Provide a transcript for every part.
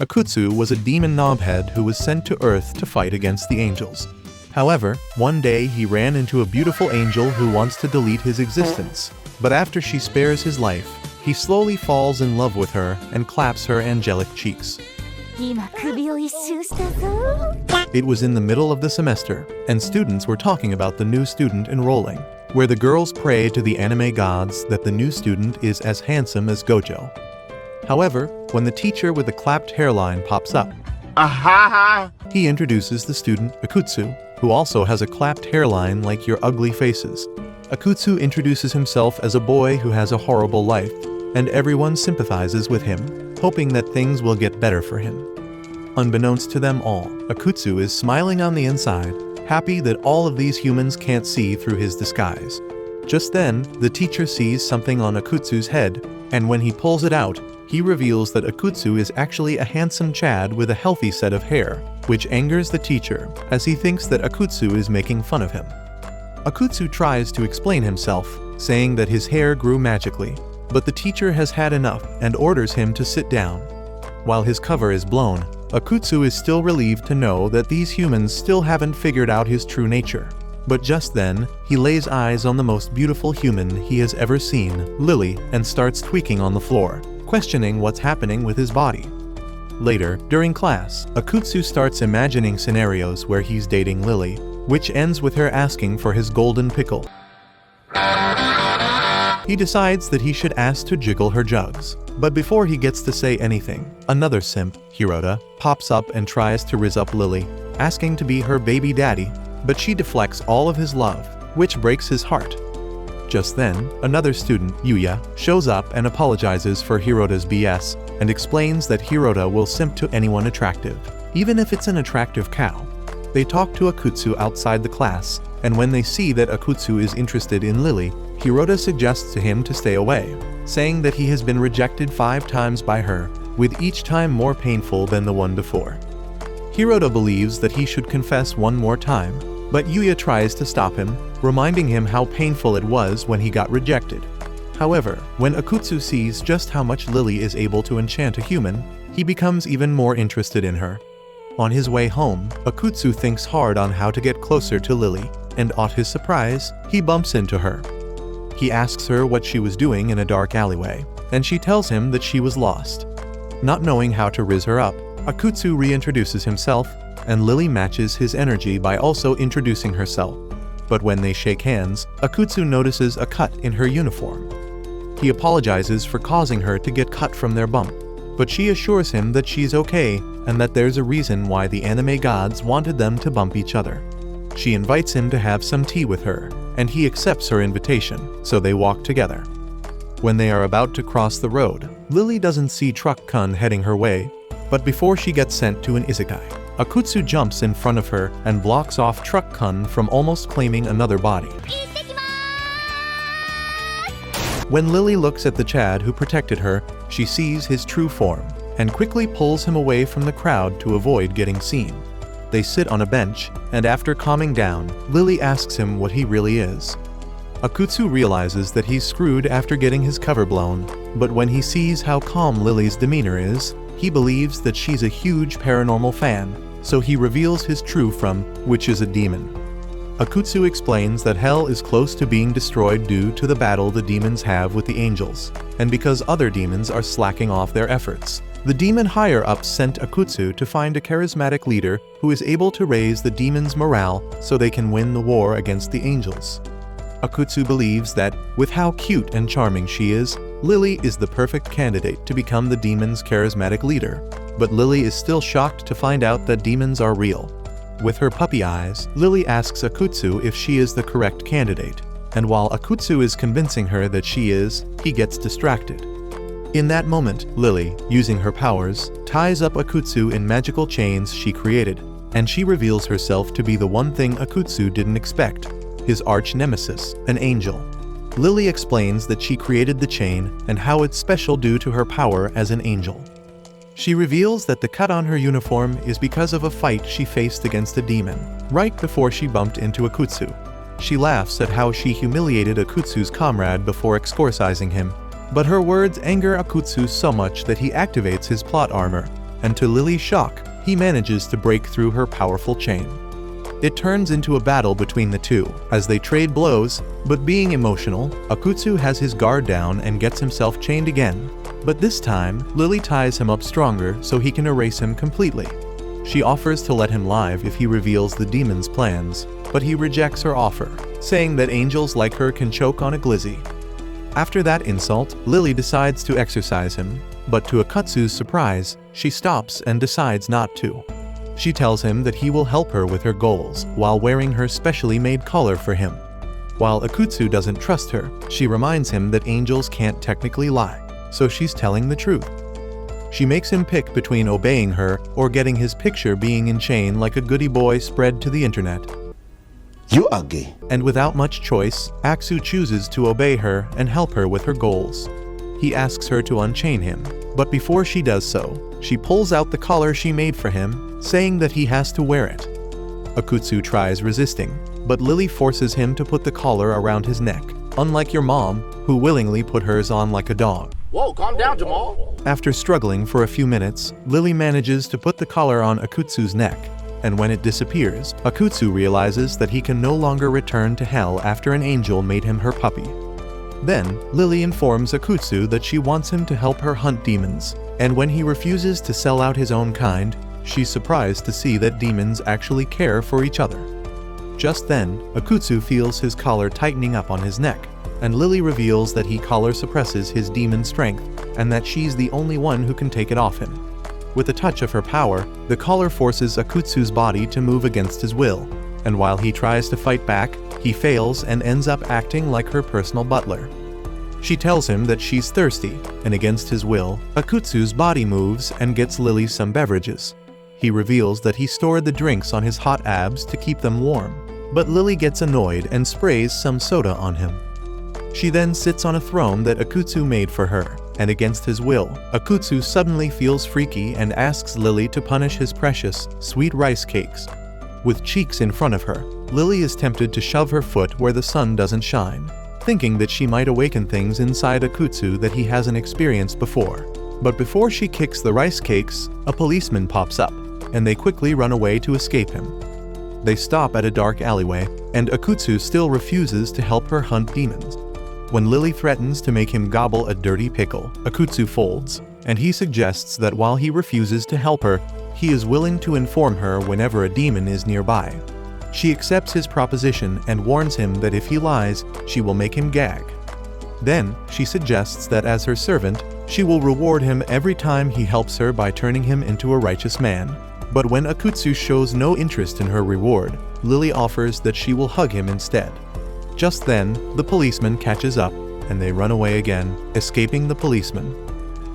Akutsu was a demon knobhead who was sent to Earth to fight against the angels. However, one day he ran into a beautiful angel who wants to delete his existence. But after she spares his life, he slowly falls in love with her and claps her angelic cheeks. It was in the middle of the semester, and students were talking about the new student enrolling, where the girls pray to the anime gods that the new student is as handsome as Gojo. However, when the teacher with the clapped hairline pops up, he introduces the student Akutsu, who also has a clapped hairline like your ugly faces. Akutsu introduces himself as a boy who has a horrible life, and everyone sympathizes with him, hoping that things will get better for him. Unbeknownst to them all, Akutsu is smiling on the inside, happy that all of these humans can't see through his disguise. Just then, the teacher sees something on Akutsu's head, and when he pulls it out, he reveals that Akutsu is actually a handsome Chad with a healthy set of hair, which angers the teacher, as he thinks that Akutsu is making fun of him. Akutsu tries to explain himself, saying that his hair grew magically, but the teacher has had enough and orders him to sit down. While his cover is blown, Akutsu is still relieved to know that these humans still haven't figured out his true nature. But just then, he lays eyes on the most beautiful human he has ever seen, Lily, and starts tweaking on the floor, questioning what's happening with his body. Later, during class, Akutsu starts imagining scenarios where he's dating Lily, which ends with her asking for his golden pickle. He decides that he should ask to jiggle her jugs. But before he gets to say anything, another simp, Hirota, pops up and tries to rizz up Lily, asking to be her baby daddy, but she deflects all of his love, which breaks his heart. Just then, another student, Yuya, shows up and apologizes for Hirota's BS, and explains that Hirota will simp to anyone attractive, even if it's an attractive cow. They talk to Akutsu outside the class, and when they see that Akutsu is interested in Lily, Hirota suggests to him to stay away, saying that he has been rejected 5 times by her, with each time more painful than the one before. Hirota believes that he should confess one more time, but Yuya tries to stop him, reminding him how painful it was when he got rejected. However, when Akutsu sees just how much Lily is able to enchant a human, he becomes even more interested in her. On his way home, Akutsu thinks hard on how to get closer to Lily, and to his surprise, he bumps into her. He asks her what she was doing in a dark alleyway, and she tells him that she was lost. Not knowing how to rizz her up, Akutsu reintroduces himself, and Lily matches his energy by also introducing herself. But when they shake hands, Akutsu notices a cut in her uniform. He apologizes for causing her to get cut from their bump, but she assures him that she's okay and that there's a reason why the anime gods wanted them to bump each other. She invites him to have some tea with her, and he accepts her invitation, so they walk together. When they are about to cross the road, Lily doesn't see Truck-kun heading her way, but before she gets sent to an isekai, Akutsu jumps in front of her and blocks off Truck-kun from almost claiming another body. When Lily looks at the Chad who protected her, she sees his true form, and quickly pulls him away from the crowd to avoid getting seen. They sit on a bench, and after calming down, Lily asks him what he really is. Akutsu realizes that he's screwed after getting his cover blown, but when he sees how calm Lily's demeanor is, he believes that she's a huge paranormal fan, so he reveals his true form, which is a demon. Akutsu explains that hell is close to being destroyed due to the battle the demons have with the angels, and because other demons are slacking off their efforts. The demon higher-ups sent Akutsu to find a charismatic leader who is able to raise the demons' morale so they can win the war against the angels. Akutsu believes that, with how cute and charming she is, Lily is the perfect candidate to become the demons' charismatic leader. But Lily is still shocked to find out that demons are real. With her puppy eyes, Lily asks Akutsu if she is the correct candidate, and while Akutsu is convincing her that she is, he gets distracted. In that moment, Lily, using her powers, ties up Akutsu in magical chains she created, and she reveals herself to be the one thing Akutsu didn't expect, his arch-nemesis, an angel. Lily explains that she created the chain and how it's special due to her power as an angel. She reveals that the cut on her uniform is because of a fight she faced against a demon, right before she bumped into Akutsu. She laughs at how she humiliated Akutsu's comrade before exorcising him, but her words anger Akutsu so much that he activates his plot armor, and to Lily's shock, he manages to break through her powerful chain. It turns into a battle between the two, as they trade blows, but being emotional, Akutsu has his guard down and gets himself chained again. But this time, Lily ties him up stronger so he can erase him completely. She offers to let him live if he reveals the demon's plans, but he rejects her offer, saying that angels like her can choke on a glizzy. After that insult, Lily decides to exorcise him, but to Akutsu's surprise, she stops and decides not to. She tells him that he will help her with her goals while wearing her specially made collar for him. While Akutsu doesn't trust her, she reminds him that angels can't technically lie, so she's telling the truth. She makes him pick between obeying her or getting his picture being in chain like a goody boy spread to the internet. You are gay. And without much choice, Aksu chooses to obey her and help her with her goals. He asks her to unchain him, but before she does so, she pulls out the collar she made for him, saying that he has to wear it. Akutsu tries resisting, but Lily forces him to put the collar around his neck, unlike your mom, who willingly put hers on like a dog. Whoa, calm down, Jamal. After struggling for a few minutes, Lily manages to put the collar on Akutsu's neck, and when it disappears, Akutsu realizes that he can no longer return to hell after an angel made him her puppy. Then, Lily informs Akutsu that she wants him to help her hunt demons, and when he refuses to sell out his own kind, she's surprised to see that demons actually care for each other. Just then, Akutsu feels his collar tightening up on his neck, and Lily reveals that he collar suppresses his demon strength, and that she's the only one who can take it off him. With a touch of her power, the collar forces Akutsu's body to move against his will, and while he tries to fight back, he fails and ends up acting like her personal butler. She tells him that she's thirsty, and against his will, Akutsu's body moves and gets Lily some beverages. He reveals that he stored the drinks on his hot abs to keep them warm, but Lily gets annoyed and sprays some soda on him. She then sits on a throne that Akutsu made for her, and against his will, Akutsu suddenly feels freaky and asks Lily to punish his precious, sweet rice cakes. With cheeks in front of her, Lily is tempted to shove her foot where the sun doesn't shine, thinking that she might awaken things inside Akutsu that he hasn't experienced before. But before she kicks the rice cakes, a policeman pops up, and they quickly run away to escape him. They stop at a dark alleyway, and Akutsu still refuses to help her hunt demons. When Lily threatens to make him gobble a dirty pickle, Akutsu folds, and he suggests that while he refuses to help her, he is willing to inform her whenever a demon is nearby. She accepts his proposition and warns him that if he lies, she will make him gag. Then, she suggests that as her servant, she will reward him every time he helps her by turning him into a righteous man. But when Akutsu shows no interest in her reward, Lily offers that she will hug him instead. Just then, the policeman catches up, and they run away again, escaping the policeman.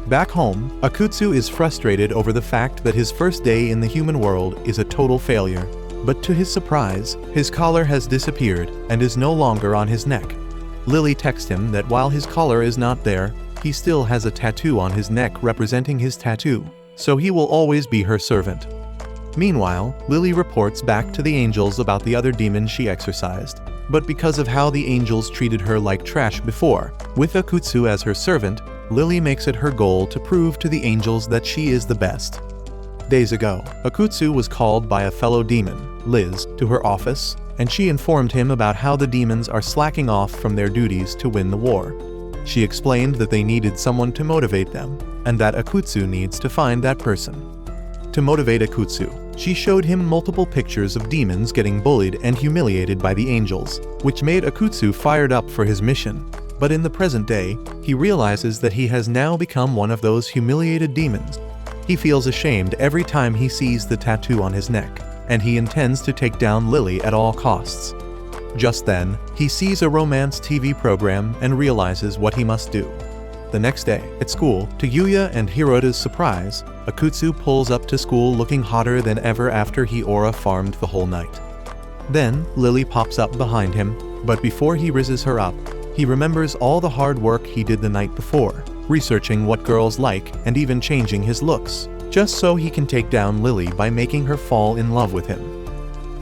Back home, Akutsu is frustrated over the fact that his first day in the human world is a total failure. But to his surprise, his collar has disappeared and is no longer on his neck. Lily texts him that while his collar is not there, he still has a tattoo on his neck representing his tattoo, so he will always be her servant. Meanwhile, Lily reports back to the angels about the other demons she exorcised, but because of how the angels treated her like trash before, with Akutsu as her servant, Lily makes it her goal to prove to the angels that she is the best. Days ago, Akutsu was called by a fellow demon, RIZZ, to her office, and she informed him about how the demons are slacking off from their duties to win the war. She explained that they needed someone to motivate them, and that Akutsu needs to find that person. To motivate Akutsu, she showed him multiple pictures of demons getting bullied and humiliated by the angels, which made Akutsu fired up for his mission. But in the present day, he realizes that he has now become one of those humiliated demons. He feels ashamed every time he sees the tattoo on his neck, and he intends to take down Lily at all costs. Just then, he sees a romance TV program and realizes what he must do. The next day, at school, to Yuya and Hirota's surprise, Akutsu pulls up to school looking hotter than ever after he aura farmed the whole night. Then, Lily pops up behind him, but before he rizzes her up, he remembers all the hard work he did the night before, researching what girls like and even changing his looks, just so he can take down Lily by making her fall in love with him.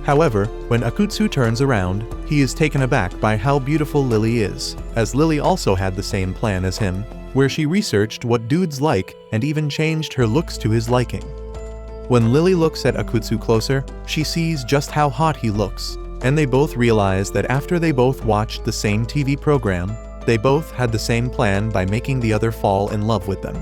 However, when Akutsu turns around, he is taken aback by how beautiful Lily is, as Lily also had the same plan as him, where she researched what dudes like and even changed her looks to his liking. When Lily looks at Akutsu closer, she sees just how hot he looks, and they both realize that after they both watched the same TV program, they both had the same plan by making the other fall in love with them.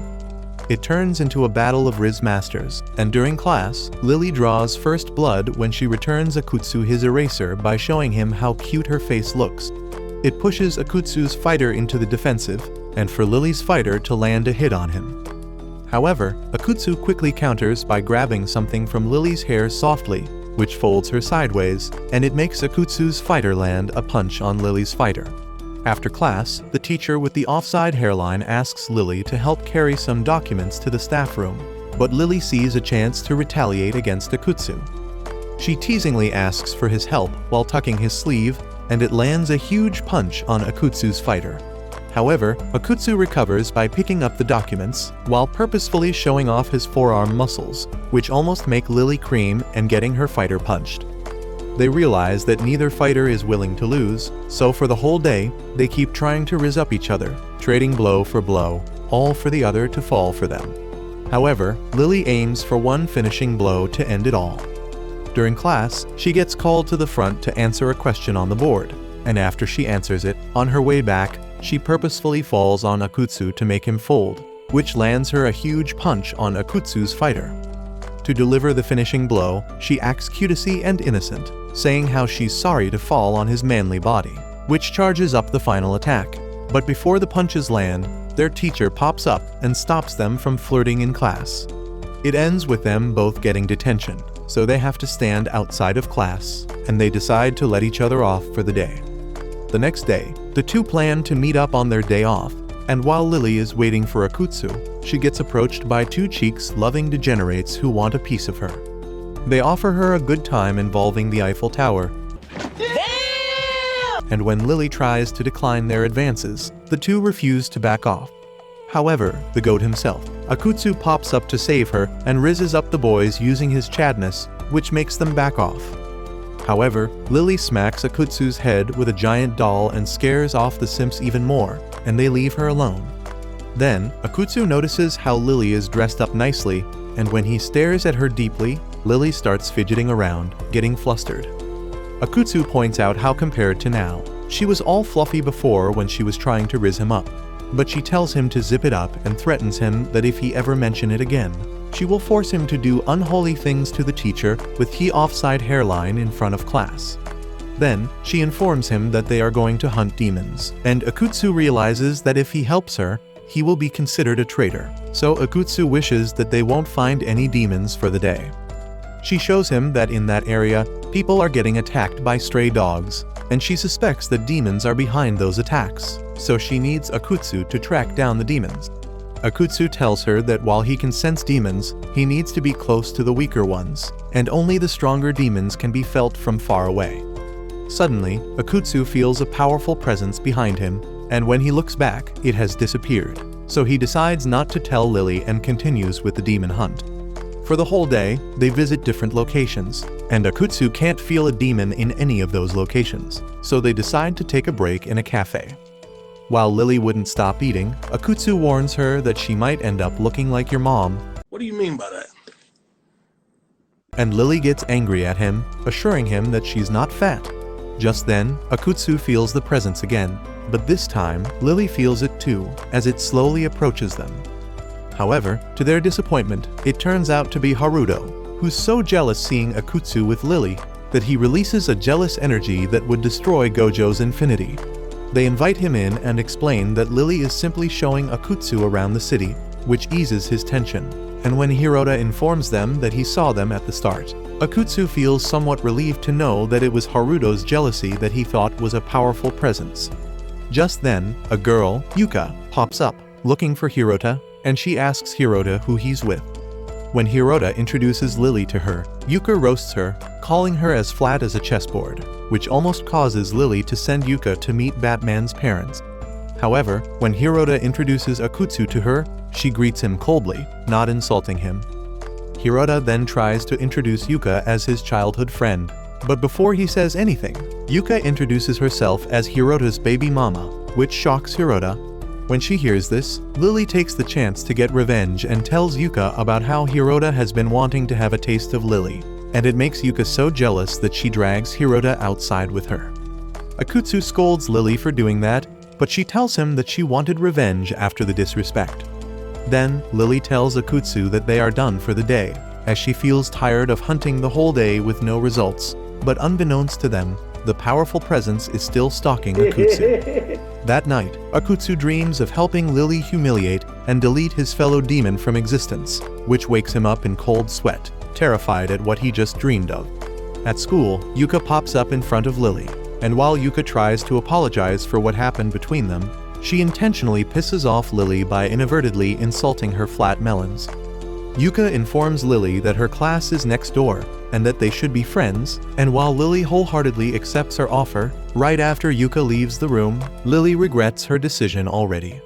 It turns into a battle of RIZZ masters, and during class, Lily draws first blood when she returns Akutsu his eraser by showing him how cute her face looks. It pushes Akutsu's fighter into the defensive, and for Lily's fighter to land a hit on him. However, Akutsu quickly counters by grabbing something from Lily's hair softly, which folds her sideways, and it makes Akutsu's fighter land a punch on Lily's fighter. After class, the teacher with the offside hairline asks Lily to help carry some documents to the staff room, but Lily sees a chance to retaliate against Akutsu. She teasingly asks for his help while tucking his sleeve, and it lands a huge punch on Akutsu's fighter. However, Akutsu recovers by picking up the documents, while purposefully showing off his forearm muscles, which almost make Lily cream and getting her fighter punched. They realize that neither fighter is willing to lose, so for the whole day, they keep trying to rizz up each other, trading blow for blow, all for the other to fall for them. However, Lily aims for one finishing blow to end it all. During class, she gets called to the front to answer a question on the board, and after she answers it, on her way back, she purposefully falls on Akutsu to make him fold, which lands her a huge punch on Akutsu's fighter. To deliver the finishing blow, she acts cutesy and innocent, saying how she's sorry to fall on his manly body, which charges up the final attack. But before the punches land, their teacher pops up and stops them from flirting in class. It ends with them both getting detention, so they have to stand outside of class, and they decide to let each other off for the day. The next day, the two plan to meet up on their day off, and while Lily is waiting for Akutsu, she gets approached by two cheeks-loving degenerates who want a piece of her. They offer her a good time involving the Eiffel Tower. Damn! And when Lily tries to decline their advances, the two refuse to back off. However, the goat himself, Akutsu, pops up to save her and rizzes up the boys using his chadness, which makes them back off. However, Lily smacks Akutsu's head with a giant doll and scares off the simps even more, and they leave her alone. Then, Akutsu notices how Lily is dressed up nicely, and when he stares at her deeply, Lily starts fidgeting around, getting flustered. Akutsu points out how compared to now, she was all fluffy before when she was trying to rizz him up, but she tells him to zip it up and threatens him that if he ever mention it again, she will force him to do unholy things to the teacher with the offside hairline in front of class. Then, she informs him that they are going to hunt demons, and Akutsu realizes that if he helps her, he will be considered a traitor, so Akutsu wishes that they won't find any demons for the day. She shows him that in that area, people are getting attacked by stray dogs, and she suspects that demons are behind those attacks, so she needs Akutsu to track down the demons. Akutsu tells her that while he can sense demons, he needs to be close to the weaker ones, and only the stronger demons can be felt from far away. Suddenly, Akutsu feels a powerful presence behind him, and when he looks back, it has disappeared, so he decides not to tell Lily and continues with the demon hunt. For the whole day, they visit different locations, and Akutsu can't feel a demon in any of those locations, so they decide to take a break in a cafe. While Lily wouldn't stop eating, Akutsu warns her that she might end up looking like your mom. What do you mean by that? And Lily gets angry at him, assuring him that she's not fat. Just then, Akutsu feels the presence again, but this time, Lily feels it too, as it slowly approaches them. However, to their disappointment, it turns out to be Haruto, who's so jealous seeing Akutsu with Lily that he releases a jealous energy that would destroy Gojo's infinity. They invite him in and explain that Lily is simply showing Akutsu around the city, which eases his tension. And when Hirota informs them that he saw them at the start, Akutsu feels somewhat relieved to know that it was Haruto's jealousy that he thought was a powerful presence. Just then, a girl, Yuka, pops up, looking for Hirota, and she asks Hirota who he's with. When Hirota introduces Lily to her, Yuka roasts her, calling her as flat as a chessboard, which almost causes Lily to send Yuka to meet Batman's parents. However, when Hirota introduces Akutsu to her, she greets him coldly, not insulting him. Hirota then tries to introduce Yuka as his childhood friend, but before he says anything, Yuka introduces herself as Hirota's baby mama, which shocks Hirota. When she hears this, Lily takes the chance to get revenge and tells Yuka about how Hirota has been wanting to have a taste of Lily, and it makes Yuka so jealous that she drags Hirota outside with her. Akutsu scolds Lily for doing that, but she tells him that she wanted revenge after the disrespect. Then, Lily tells Akutsu that they are done for the day, as she feels tired of hunting the whole day with no results, but unbeknownst to them, the powerful presence is still stalking Akutsu. That night, Akutsu dreams of helping Lily humiliate and delete his fellow demon from existence, which wakes him up in cold sweat, terrified at what he just dreamed of. At school, Yuka pops up in front of Lily, and while Yuka tries to apologize for what happened between them, she intentionally pisses off Lily by inadvertently insulting her flat melons. Yuka informs Lily that her class is next door, and that they should be friends, and while Lily wholeheartedly accepts her offer, right after Yuka leaves the room, Lily regrets her decision already.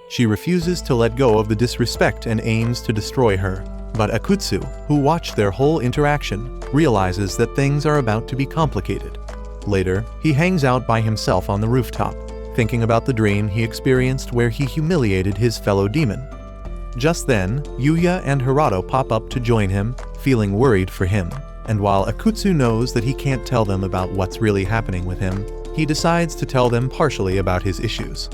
She refuses to let go of the disrespect and aims to destroy her, but Akutsu, who watched their whole interaction, realizes that things are about to be complicated. Later, he hangs out by himself on the rooftop, thinking about the dream he experienced where he humiliated his fellow demon. Just then, Yuya and Hirado pop up to join him, feeling worried for him, and while Akutsu knows that he can't tell them about what's really happening with him, he decides to tell them partially about his issues.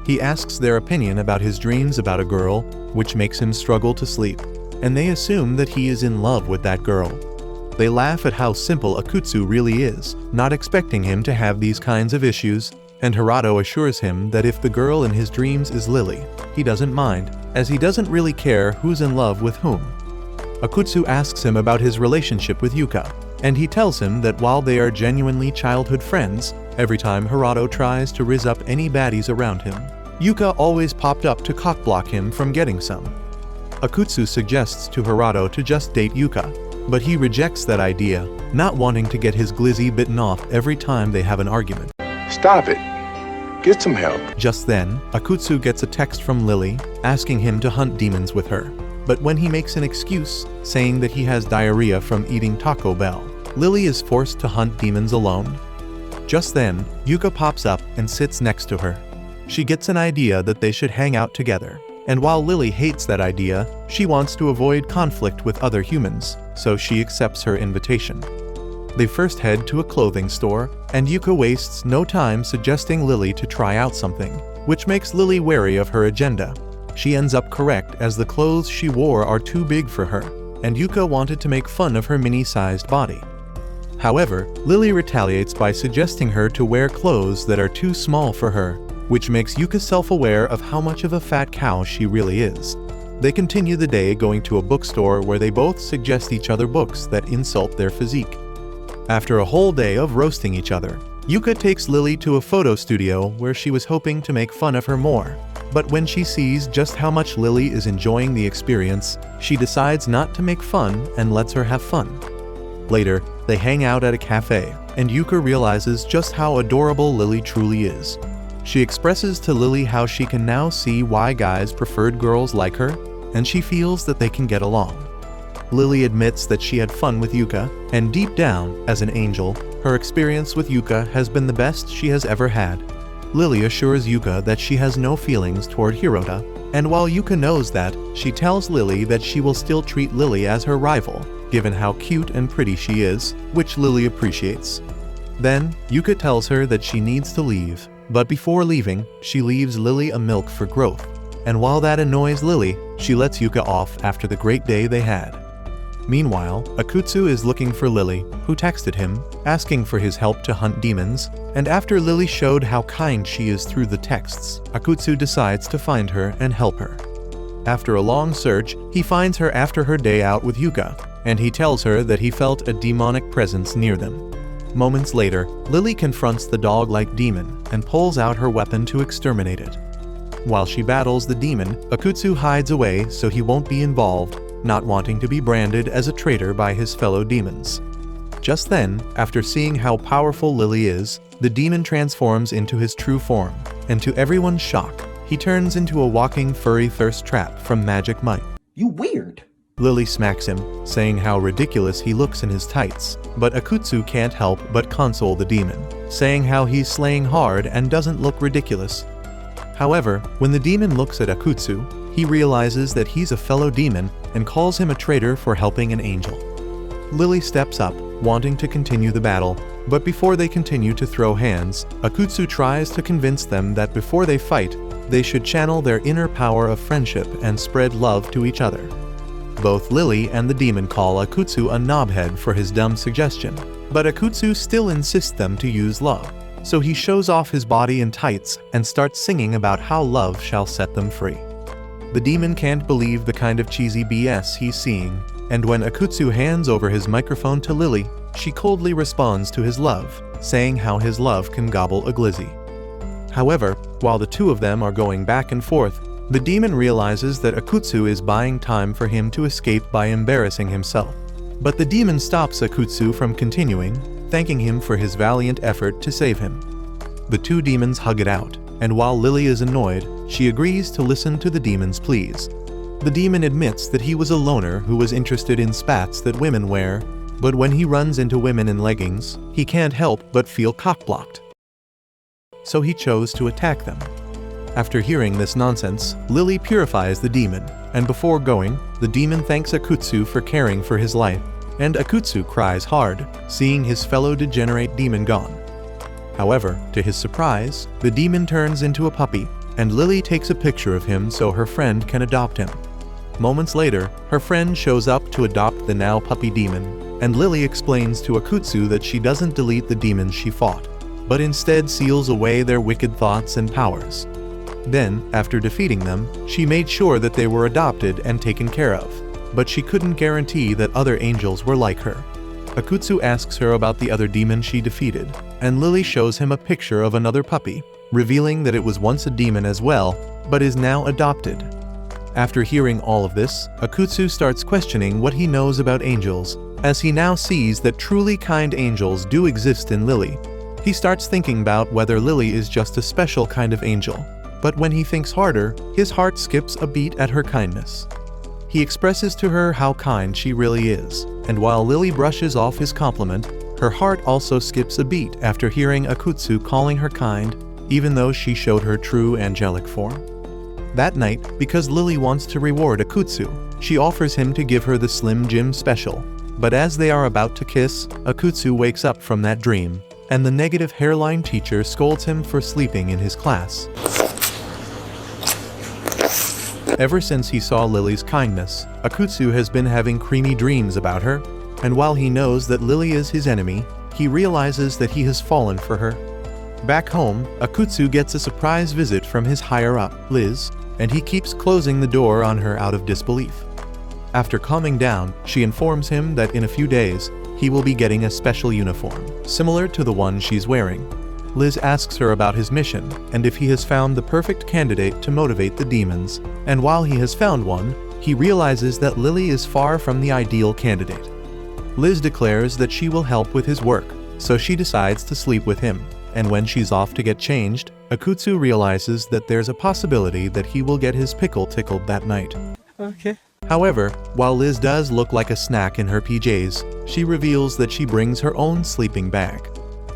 He asks their opinion about his dreams about a girl, which makes him struggle to sleep, and they assume that he is in love with that girl. They laugh at how simple Akutsu really is, not expecting him to have these kinds of issues, and Hirado assures him that if the girl in his dreams is Lily, he doesn't mind, as he doesn't really care who's in love with whom. Akutsu asks him about his relationship with Yuka, and he tells him that while they are genuinely childhood friends, every time Hirado tries to rizz up any baddies around him, Yuka always popped up to cockblock him from getting some. Akutsu suggests to Hirado to just date Yuka, but he rejects that idea, not wanting to get his glizzy bitten off every time they have an argument. Stop it. Get some help. Just then, Akutsu gets a text from Lily, asking him to hunt demons with her. But when he makes an excuse, saying that he has diarrhea from eating Taco Bell, Lily is forced to hunt demons alone. Just then, Yuka pops up and sits next to her. She gets an idea that they should hang out together, and while Lily hates that idea, she wants to avoid conflict with other humans, so she accepts her invitation. They first head to a clothing store, and Yuka wastes no time suggesting Lily to try out something, which makes Lily wary of her agenda. She ends up correct as the clothes she wore are too big for her, and Yuka wanted to make fun of her mini-sized body. However, Lily retaliates by suggesting her to wear clothes that are too small for her, which makes Yuka self-aware of how much of a fat cow she really is. They continue the day going to a bookstore where they both suggest each other books that insult their physique. After a whole day of roasting each other, Yuka takes Lily to a photo studio where she was hoping to make fun of her more. But when she sees just how much Lily is enjoying the experience, she decides not to make fun and lets her have fun. Later, they hang out at a cafe, and Yuka realizes just how adorable Lily truly is. She expresses to Lily how she can now see why guys preferred girls like her, and she feels that they can get along. Lily admits that she had fun with Yuka, and deep down, as an angel, her experience with Yuka has been the best she has ever had. Lily assures Yuka that she has no feelings toward Hirota, and while Yuka knows that, she tells Lily that she will still treat Lily as her rival, given how cute and pretty she is, which Lily appreciates. Then, Yuka tells her that she needs to leave, but before leaving, she leaves Lily a milk for growth, and while that annoys Lily, she lets Yuka off after the great day they had. Meanwhile, Akutsu is looking for Lily, who texted him, asking for his help to hunt demons, and after Lily showed how kind she is through the texts, Akutsu decides to find her and help her. After a long search, he finds her after her day out with Yuka, and he tells her that he felt a demonic presence near them. Moments later, Lily confronts the dog-like demon and pulls out her weapon to exterminate it. While she battles the demon, Akutsu hides away so he won't be involved, not wanting to be branded as a traitor by his fellow demons. Just then, after seeing how powerful Lily is, the demon transforms into his true form, and to everyone's shock, he turns into a walking furry thirst trap from Magic Mike. You weird. Lily smacks him, saying how ridiculous he looks in his tights, but Akutsu can't help but console the demon, saying how he's slaying hard and doesn't look ridiculous. However, when the demon looks at Akutsu, he realizes that he's a fellow demon and calls him a traitor for helping an angel. Lily steps up, wanting to continue the battle, but before they continue to throw hands, Akutsu tries to convince them that before they fight, they should channel their inner power of friendship and spread love to each other. Both Lily and the demon call Akutsu a knobhead for his dumb suggestion, but Akutsu still insists them to use love, so he shows off his body in tights and starts singing about how love shall set them free. The demon can't believe the kind of cheesy BS he's seeing, and when Akutsu hands over his microphone to Lily, she coldly responds to his love, saying how his love can gobble a glizzy. However, while the two of them are going back and forth, the demon realizes that Akutsu is buying time for him to escape by embarrassing himself. But the demon stops Akutsu from continuing, thanking him for his valiant effort to save him. The two demons hug it out, and while Lily is annoyed, she agrees to listen to the demon's pleas. The demon admits that he was a loner who was interested in spats that women wear, but when he runs into women in leggings, he can't help but feel cock-blocked. So he chose to attack them. After hearing this nonsense, Lily purifies the demon, and before going, the demon thanks Akutsu for caring for his life, and Akutsu cries hard, seeing his fellow degenerate demon gone. However, to his surprise, the demon turns into a puppy, and Lily takes a picture of him so her friend can adopt him. Moments later, her friend shows up to adopt the now puppy demon, and Lily explains to Akutsu that she doesn't delete the demons she fought, but instead seals away their wicked thoughts and powers. Then, after defeating them, she made sure that they were adopted and taken care of, but she couldn't guarantee that other angels were like her. Akutsu asks her about the other demon she defeated, and Lily shows him a picture of another puppy, revealing that it was once a demon as well, but is now adopted. After hearing all of this, Akutsu starts questioning what he knows about angels, as he now sees that truly kind angels do exist in Lily. He starts thinking about whether Lily is just a special kind of angel, but when he thinks harder, his heart skips a beat at her kindness. He expresses to her how kind she really is, and while Lily brushes off his compliment, her heart also skips a beat after hearing Akutsu calling her kind, even though she showed her true angelic form. That night, because Lily wants to reward Akutsu, she offers him to give her the Slim Jim special, but as they are about to kiss, Akutsu wakes up from that dream, and the negative hairline teacher scolds him for sleeping in his class. Ever since he saw Lily's kindness, Akutsu has been having creamy dreams about her, and while he knows that Lily is his enemy, he realizes that he has fallen for her. Back home, Akutsu gets a surprise visit from his higher-up, Liz, and he keeps closing the door on her out of disbelief. After calming down, she informs him that in a few days, he will be getting a special uniform, similar to the one she's wearing. Liz asks her about his mission, and if he has found the perfect candidate to motivate the demons, and while he has found one, he realizes that Lily is far from the ideal candidate. Liz declares that she will help with his work, so she decides to sleep with him, and when she's off to get changed, Akutsu realizes that there's a possibility that he will get his pickle tickled that night. Okay. However, while Liz does look like a snack in her PJs, she reveals that she brings her own sleeping bag.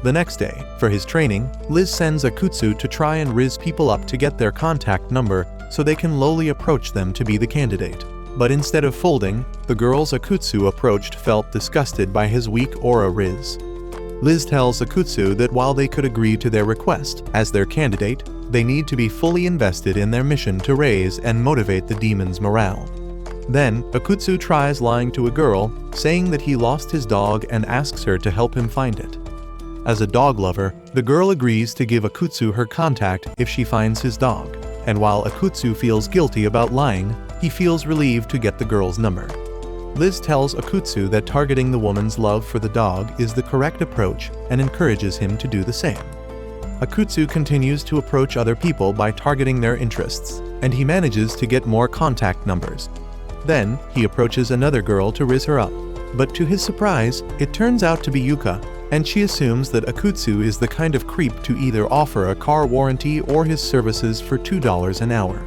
The next day, for his training, Liz sends Akutsu to try and rizz people up to get their contact number so they can lowly approach them to be the candidate. But instead of folding, the girls Akutsu approached felt disgusted by his weak aura rizz. Liz tells Akutsu that while they could agree to their request as their candidate, they need to be fully invested in their mission to raise and motivate the demons' morale. Then, Akutsu tries lying to a girl, saying that he lost his dog and asks her to help him find it. As a dog lover, the girl agrees to give Akutsu her contact if she finds his dog, and while Akutsu feels guilty about lying, he feels relieved to get the girl's number. Liz tells Akutsu that targeting the woman's love for the dog is the correct approach and encourages him to do the same. Akutsu continues to approach other people by targeting their interests, and he manages to get more contact numbers. Then, he approaches another girl to rizz her up, but to his surprise, it turns out to be Yuka, and she assumes that Akutsu is the kind of creep to either offer a car warranty or his services for $2 an hour.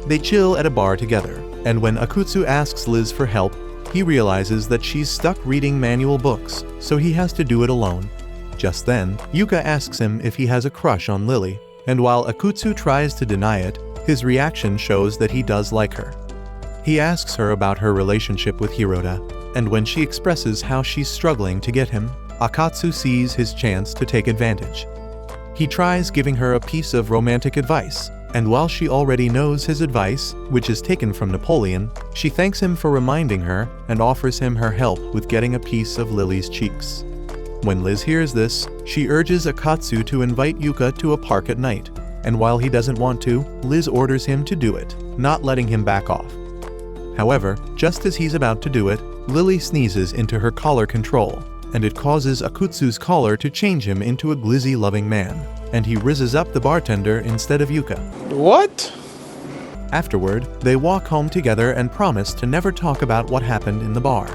They chill at a bar together, and when Akutsu asks Liz for help, he realizes that she's stuck reading manual books, so he has to do it alone. Just then, Yuka asks him if he has a crush on Lily, and while Akutsu tries to deny it, his reaction shows that he does like her. He asks her about her relationship with Hirota, and when she expresses how she's struggling to get him, Akatsu sees his chance to take advantage. He tries giving her a piece of romantic advice, and while she already knows his advice, which is taken from Napoleon, she thanks him for reminding her and offers him her help with getting a piece of Lily's cheeks. When Liz hears this, she urges Akatsu to invite Yuka to a park at night, and while he doesn't want to, Liz orders him to do it, not letting him back off. However, just as he's about to do it, Lily sneezes into her collar control, and it causes Akutsu's collar to change him into a glizzy-loving man, and he rizzes up the bartender instead of Yuka. What? Afterward, they walk home together and promise to never talk about what happened in the bar.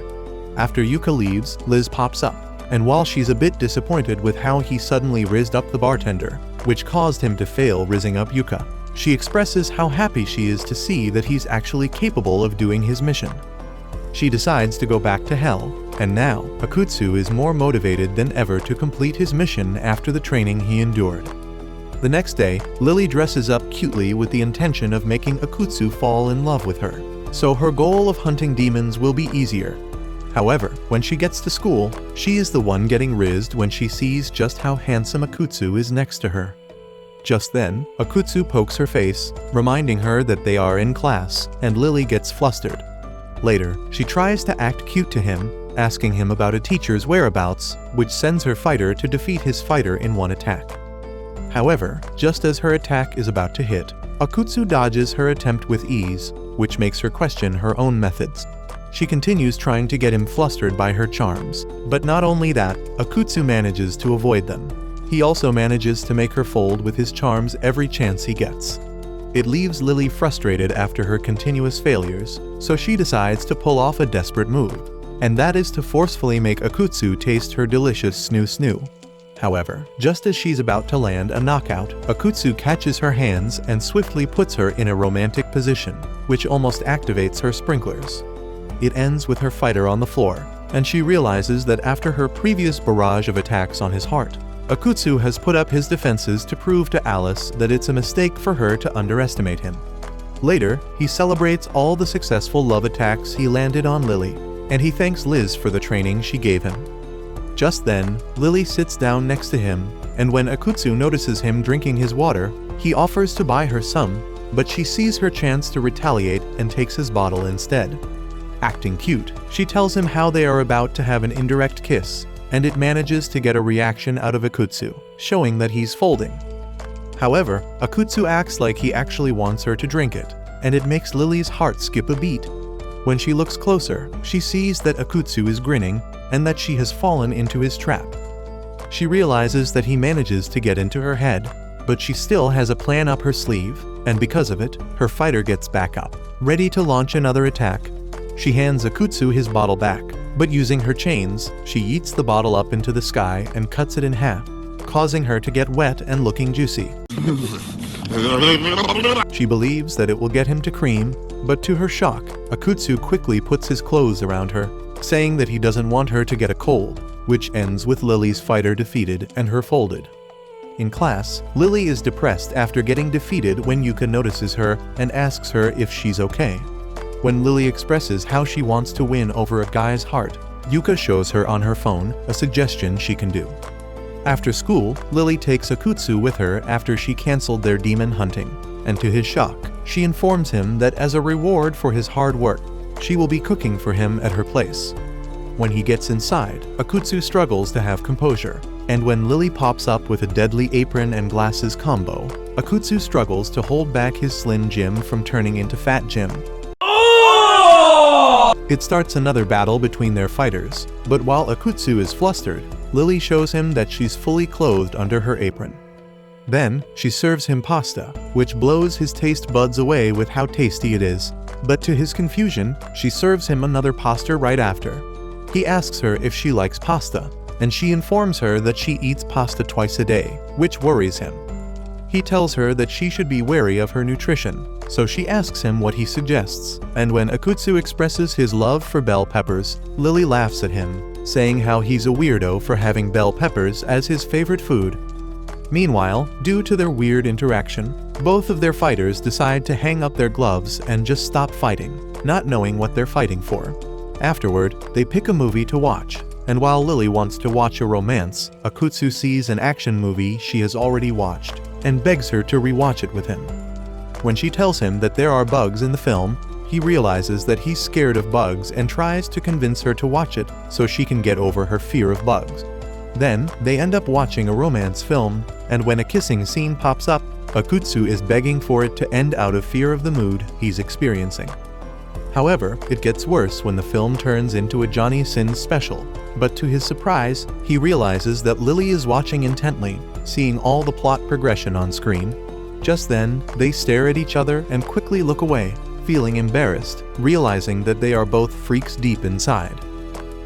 After Yuka leaves, Liz pops up, and while she's a bit disappointed with how he suddenly rizzed up the bartender, which caused him to fail rizzing up Yuka, she expresses how happy she is to see that he's actually capable of doing his mission. She decides to go back to hell, and now Akutsu is more motivated than ever to complete his mission after the training he endured. The next day, Lily dresses up cutely with the intention of making Akutsu fall in love with her, so her goal of hunting demons will be easier. However, when she gets to school, she is the one getting rizzed when she sees just how handsome Akutsu is next to her. Just then, Akutsu pokes her face, reminding her that they are in class, and Lily gets flustered. Later, she tries to act cute to him, asking him about a teacher's whereabouts, which sends her fighter to defeat his fighter in one attack. However, just as her attack is about to hit, Akutsu dodges her attempt with ease, which makes her question her own methods. She continues trying to get him flustered by her charms, but not only that, Akutsu manages to avoid them. He also manages to make her fold with his charms every chance he gets. It leaves Lily frustrated after her continuous failures, so she decides to pull off a desperate move, and that is to forcefully make Akutsu taste her delicious snoo-snoo. However, just as she's about to land a knockout, Akutsu catches her hands and swiftly puts her in a romantic position, which almost activates her sprinklers. It ends with her fighter on the floor, and she realizes that after her previous barrage of attacks on his heart, Akutsu has put up his defenses to prove to Alice that it's a mistake for her to underestimate him. Later, he celebrates all the successful love attacks he landed on Lily, and he thanks Liz for the training she gave him. Just then, Lily sits down next to him, and when Akutsu notices him drinking his water, he offers to buy her some, but she sees her chance to retaliate and takes his bottle instead. Acting cute, she tells him how they are about to have an indirect kiss, and it manages to get a reaction out of Akutsu, showing that he's folding. However, Akutsu acts like he actually wants her to drink it, and it makes Lily's heart skip a beat. When she looks closer, she sees that Akutsu is grinning and that she has fallen into his trap. She realizes that he manages to get into her head, but she still has a plan up her sleeve, and because of it, her fighter gets back up, ready to launch another attack. She hands Akutsu his bottle back, but using her chains, she yeets the bottle up into the sky and cuts it in half, causing her to get wet and looking juicy. She believes that it will get him to cream, but to her shock, Akutsu quickly puts his clothes around her, saying that he doesn't want her to get a cold, which ends with Lily's fighter defeated and her folded. In class, Lily is depressed after getting defeated when Yuka notices her and asks her if she's okay. When Lily expresses how she wants to win over a guy's heart, Yuka shows her on her phone a suggestion she can do. After school, Lily takes Akutsu with her after she canceled their demon hunting, and to his shock, she informs him that as a reward for his hard work, she will be cooking for him at her place. When he gets inside, Akutsu struggles to have composure, and when Lily pops up with a deadly apron and glasses combo, Akutsu struggles to hold back his Slim Jim from turning into Fat Jim. It starts another battle between their fighters, but while Akutsu is flustered, Lily shows him that she's fully clothed under her apron. Then, she serves him pasta, which blows his taste buds away with how tasty it is, but to his confusion, she serves him another pasta right after. He asks her if she likes pasta, and she informs her that she eats pasta twice a day, which worries him. He tells her that she should be wary of her nutrition, so she asks him what he suggests, and when Akutsu expresses his love for bell peppers, Lily laughs at him, saying how he's a weirdo for having bell peppers as his favorite food. Meanwhile, due to their weird interaction, both of their fighters decide to hang up their gloves and just stop fighting, not knowing what they're fighting for. Afterward, they pick a movie to watch, and while Lily wants to watch a romance, Akutsu sees an action movie she has already watched and begs her to rewatch it with him. When she tells him that there are bugs in the film, he realizes that he's scared of bugs and tries to convince her to watch it so she can get over her fear of bugs. Then, they end up watching a romance film, and when a kissing scene pops up, Akutsu is begging for it to end out of fear of the mood he's experiencing. However, it gets worse when the film turns into a Johnny Sins special, but to his surprise, he realizes that Lily is watching intently, seeing all the plot progression on screen. Just then, they stare at each other and quickly look away, feeling embarrassed, realizing that they are both freaks deep inside.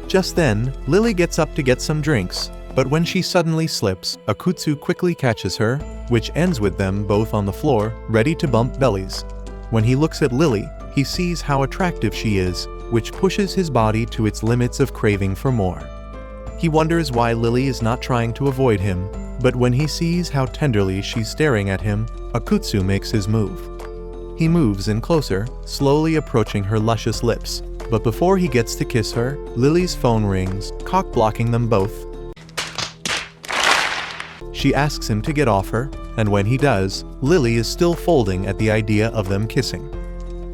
Just then, Lily gets up to get some drinks, but when she suddenly slips, Akutsu quickly catches her, which ends with them both on the floor, ready to bump bellies. When he looks at Lily, he sees how attractive she is, which pushes his body to its limits of craving for more. He wonders why Lily is not trying to avoid him, but when he sees how tenderly she's staring at him, Akutsu makes his move. He moves in closer, slowly approaching her luscious lips, but before he gets to kiss her, Lily's phone rings, cock-blocking them both. She asks him to get off her, and when he does, Lily is still folding at the idea of them kissing.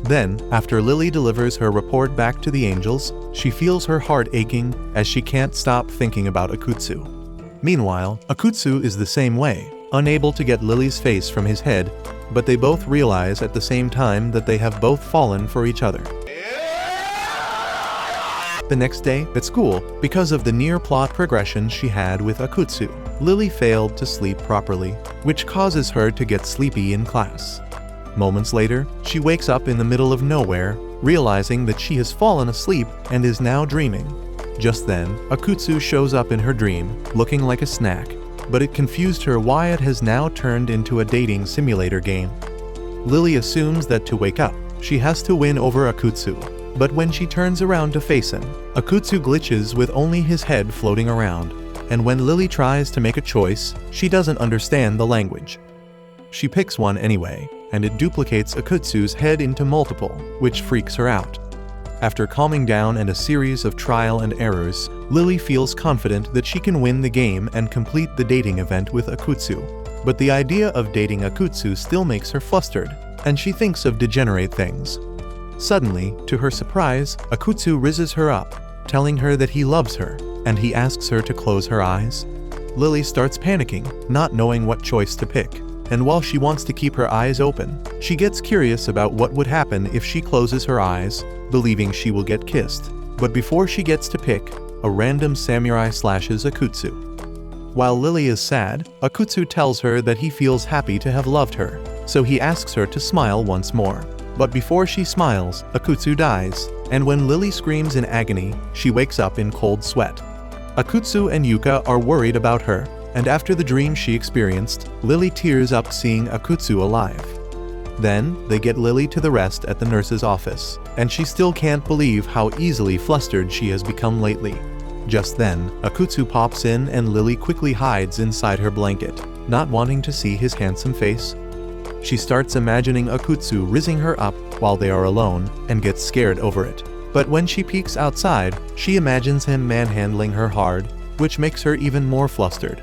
Then, after Lily delivers her report back to the angels, she feels her heart aching as she can't stop thinking about Akutsu. Meanwhile, Akutsu is the same way, unable to get Lily's face from his head, but they both realize at the same time that they have both fallen for each other. The next day, at school, because of the near plot progression she had with Akutsu, Lily failed to sleep properly, which causes her to get sleepy in class. Moments later, she wakes up in the middle of nowhere, realizing that she has fallen asleep and is now dreaming. Just then, Akutsu shows up in her dream, looking like a snack, but it confused her why it has now turned into a dating simulator game. Lily assumes that to wake up, she has to win over Akutsu, but when she turns around to face him, Akutsu glitches with only his head floating around, and when Lily tries to make a choice, she doesn't understand the language. She picks one anyway, and it duplicates Akutsu's head into multiple, which freaks her out. After calming down and a series of trial and errors, Lily feels confident that she can win the game and complete the dating event with Akutsu. But the idea of dating Akutsu still makes her flustered, and she thinks of degenerate things. Suddenly, to her surprise, Akutsu rizzes her up, telling her that he loves her, and he asks her to close her eyes. Lily starts panicking, not knowing what choice to pick. And while she wants to keep her eyes open, she gets curious about what would happen if she closes her eyes, believing she will get kissed. But before she gets to pick, a random samurai slashes Akutsu. While Lily is sad, Akutsu tells her that he feels happy to have loved her, so he asks her to smile once more. But before she smiles, Akutsu dies, and when Lily screams in agony, she wakes up in cold sweat. Akutsu and Yuka are worried about her, and after the dream she experienced, Lily tears up seeing Akutsu alive. Then, they get Lily to the rest at the nurse's office, and she still can't believe how easily flustered she has become lately. Just then, Akutsu pops in and Lily quickly hides inside her blanket, not wanting to see his handsome face. She starts imagining Akutsu rizzing her up while they are alone, and gets scared over it. But when she peeks outside, she imagines him manhandling her hard, which makes her even more flustered.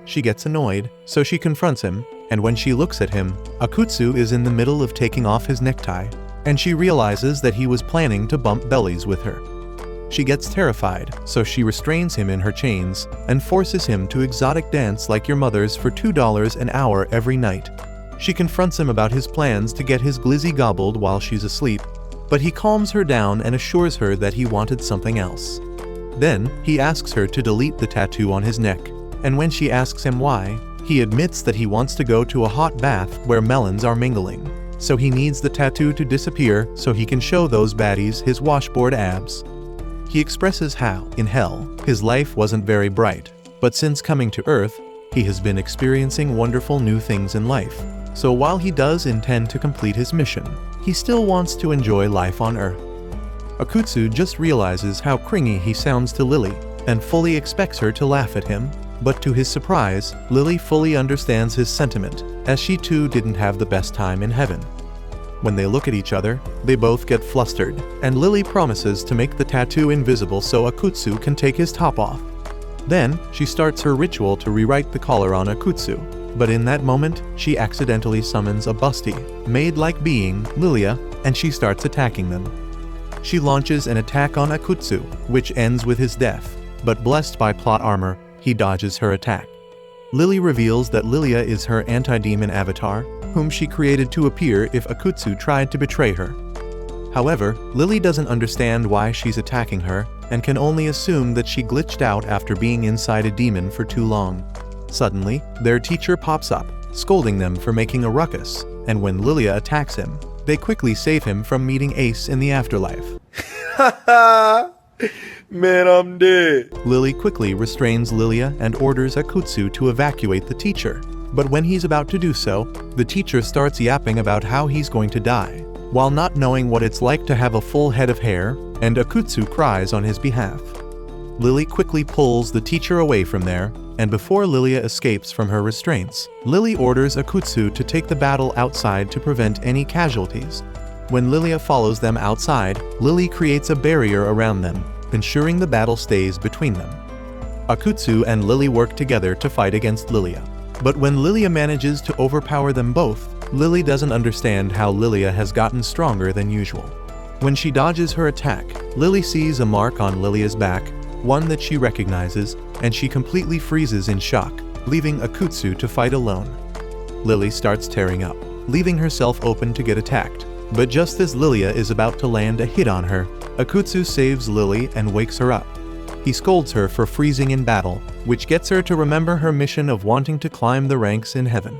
She gets annoyed, so she confronts him, and when she looks at him, Akutsu is in the middle of taking off his necktie, and she realizes that he was planning to bump bellies with her. She gets terrified, so she restrains him in her chains, and forces him to exotic dance like your mother's for $2 an hour every night. She confronts him about his plans to get his glizzy gobbled while she's asleep, but he calms her down and assures her that he wanted something else. Then, he asks her to delete the tattoo on his neck, and when she asks him why, he admits that he wants to go to a hot bath where melons are mingling, so he needs the tattoo to disappear so he can show those baddies his washboard abs. He expresses how, in hell, his life wasn't very bright, but since coming to Earth, he has been experiencing wonderful new things in life, so while he does intend to complete his mission, he still wants to enjoy life on Earth. Akutsu just realizes how cringy he sounds to Lily, and fully expects her to laugh at him, But to his surprise, Lily fully understands his sentiment, as she too didn't have the best time in heaven. When they look at each other, they both get flustered, and Lily promises to make the tattoo invisible so Akutsu can take his top off. Then, she starts her ritual to rewrite the collar on Akutsu, but in that moment, she accidentally summons a busty, maid-like being, Lilia, and she starts attacking them. She launches an attack on Akutsu, which ends with his death, but blessed by plot armor, he dodges her attack. Lily reveals that Lilia is her anti-demon avatar, whom she created to appear if Akutsu tried to betray her. However, Lily doesn't understand why she's attacking her, and can only assume that she glitched out after being inside a demon for too long. Suddenly, their teacher pops up, scolding them for making a ruckus, and when Lilia attacks him, they quickly save him from meeting Ace in the afterlife. Man, I'm dead. Lily quickly restrains Lilia and orders Akutsu to evacuate the teacher. But when he's about to do so, the teacher starts yapping about how he's going to die, while not knowing what it's like to have a full head of hair, and Akutsu cries on his behalf. Lily quickly pulls the teacher away from there, and before Lilia escapes from her restraints, Lily orders Akutsu to take the battle outside to prevent any casualties. When Lilia follows them outside, Lily creates a barrier around them, ensuring the battle stays between them. Akutsu and Lily work together to fight against Lilia. But when Lilia manages to overpower them both, Lily doesn't understand how Lilia has gotten stronger than usual. When she dodges her attack, Lily sees a mark on Lilia's back, one that she recognizes, and she completely freezes in shock, leaving Akutsu to fight alone. Lily starts tearing up, leaving herself open to get attacked. But just as Lilia is about to land a hit on her, Akutsu saves Lily and wakes her up. He scolds her for freezing in battle, which gets her to remember her mission of wanting to climb the ranks in heaven.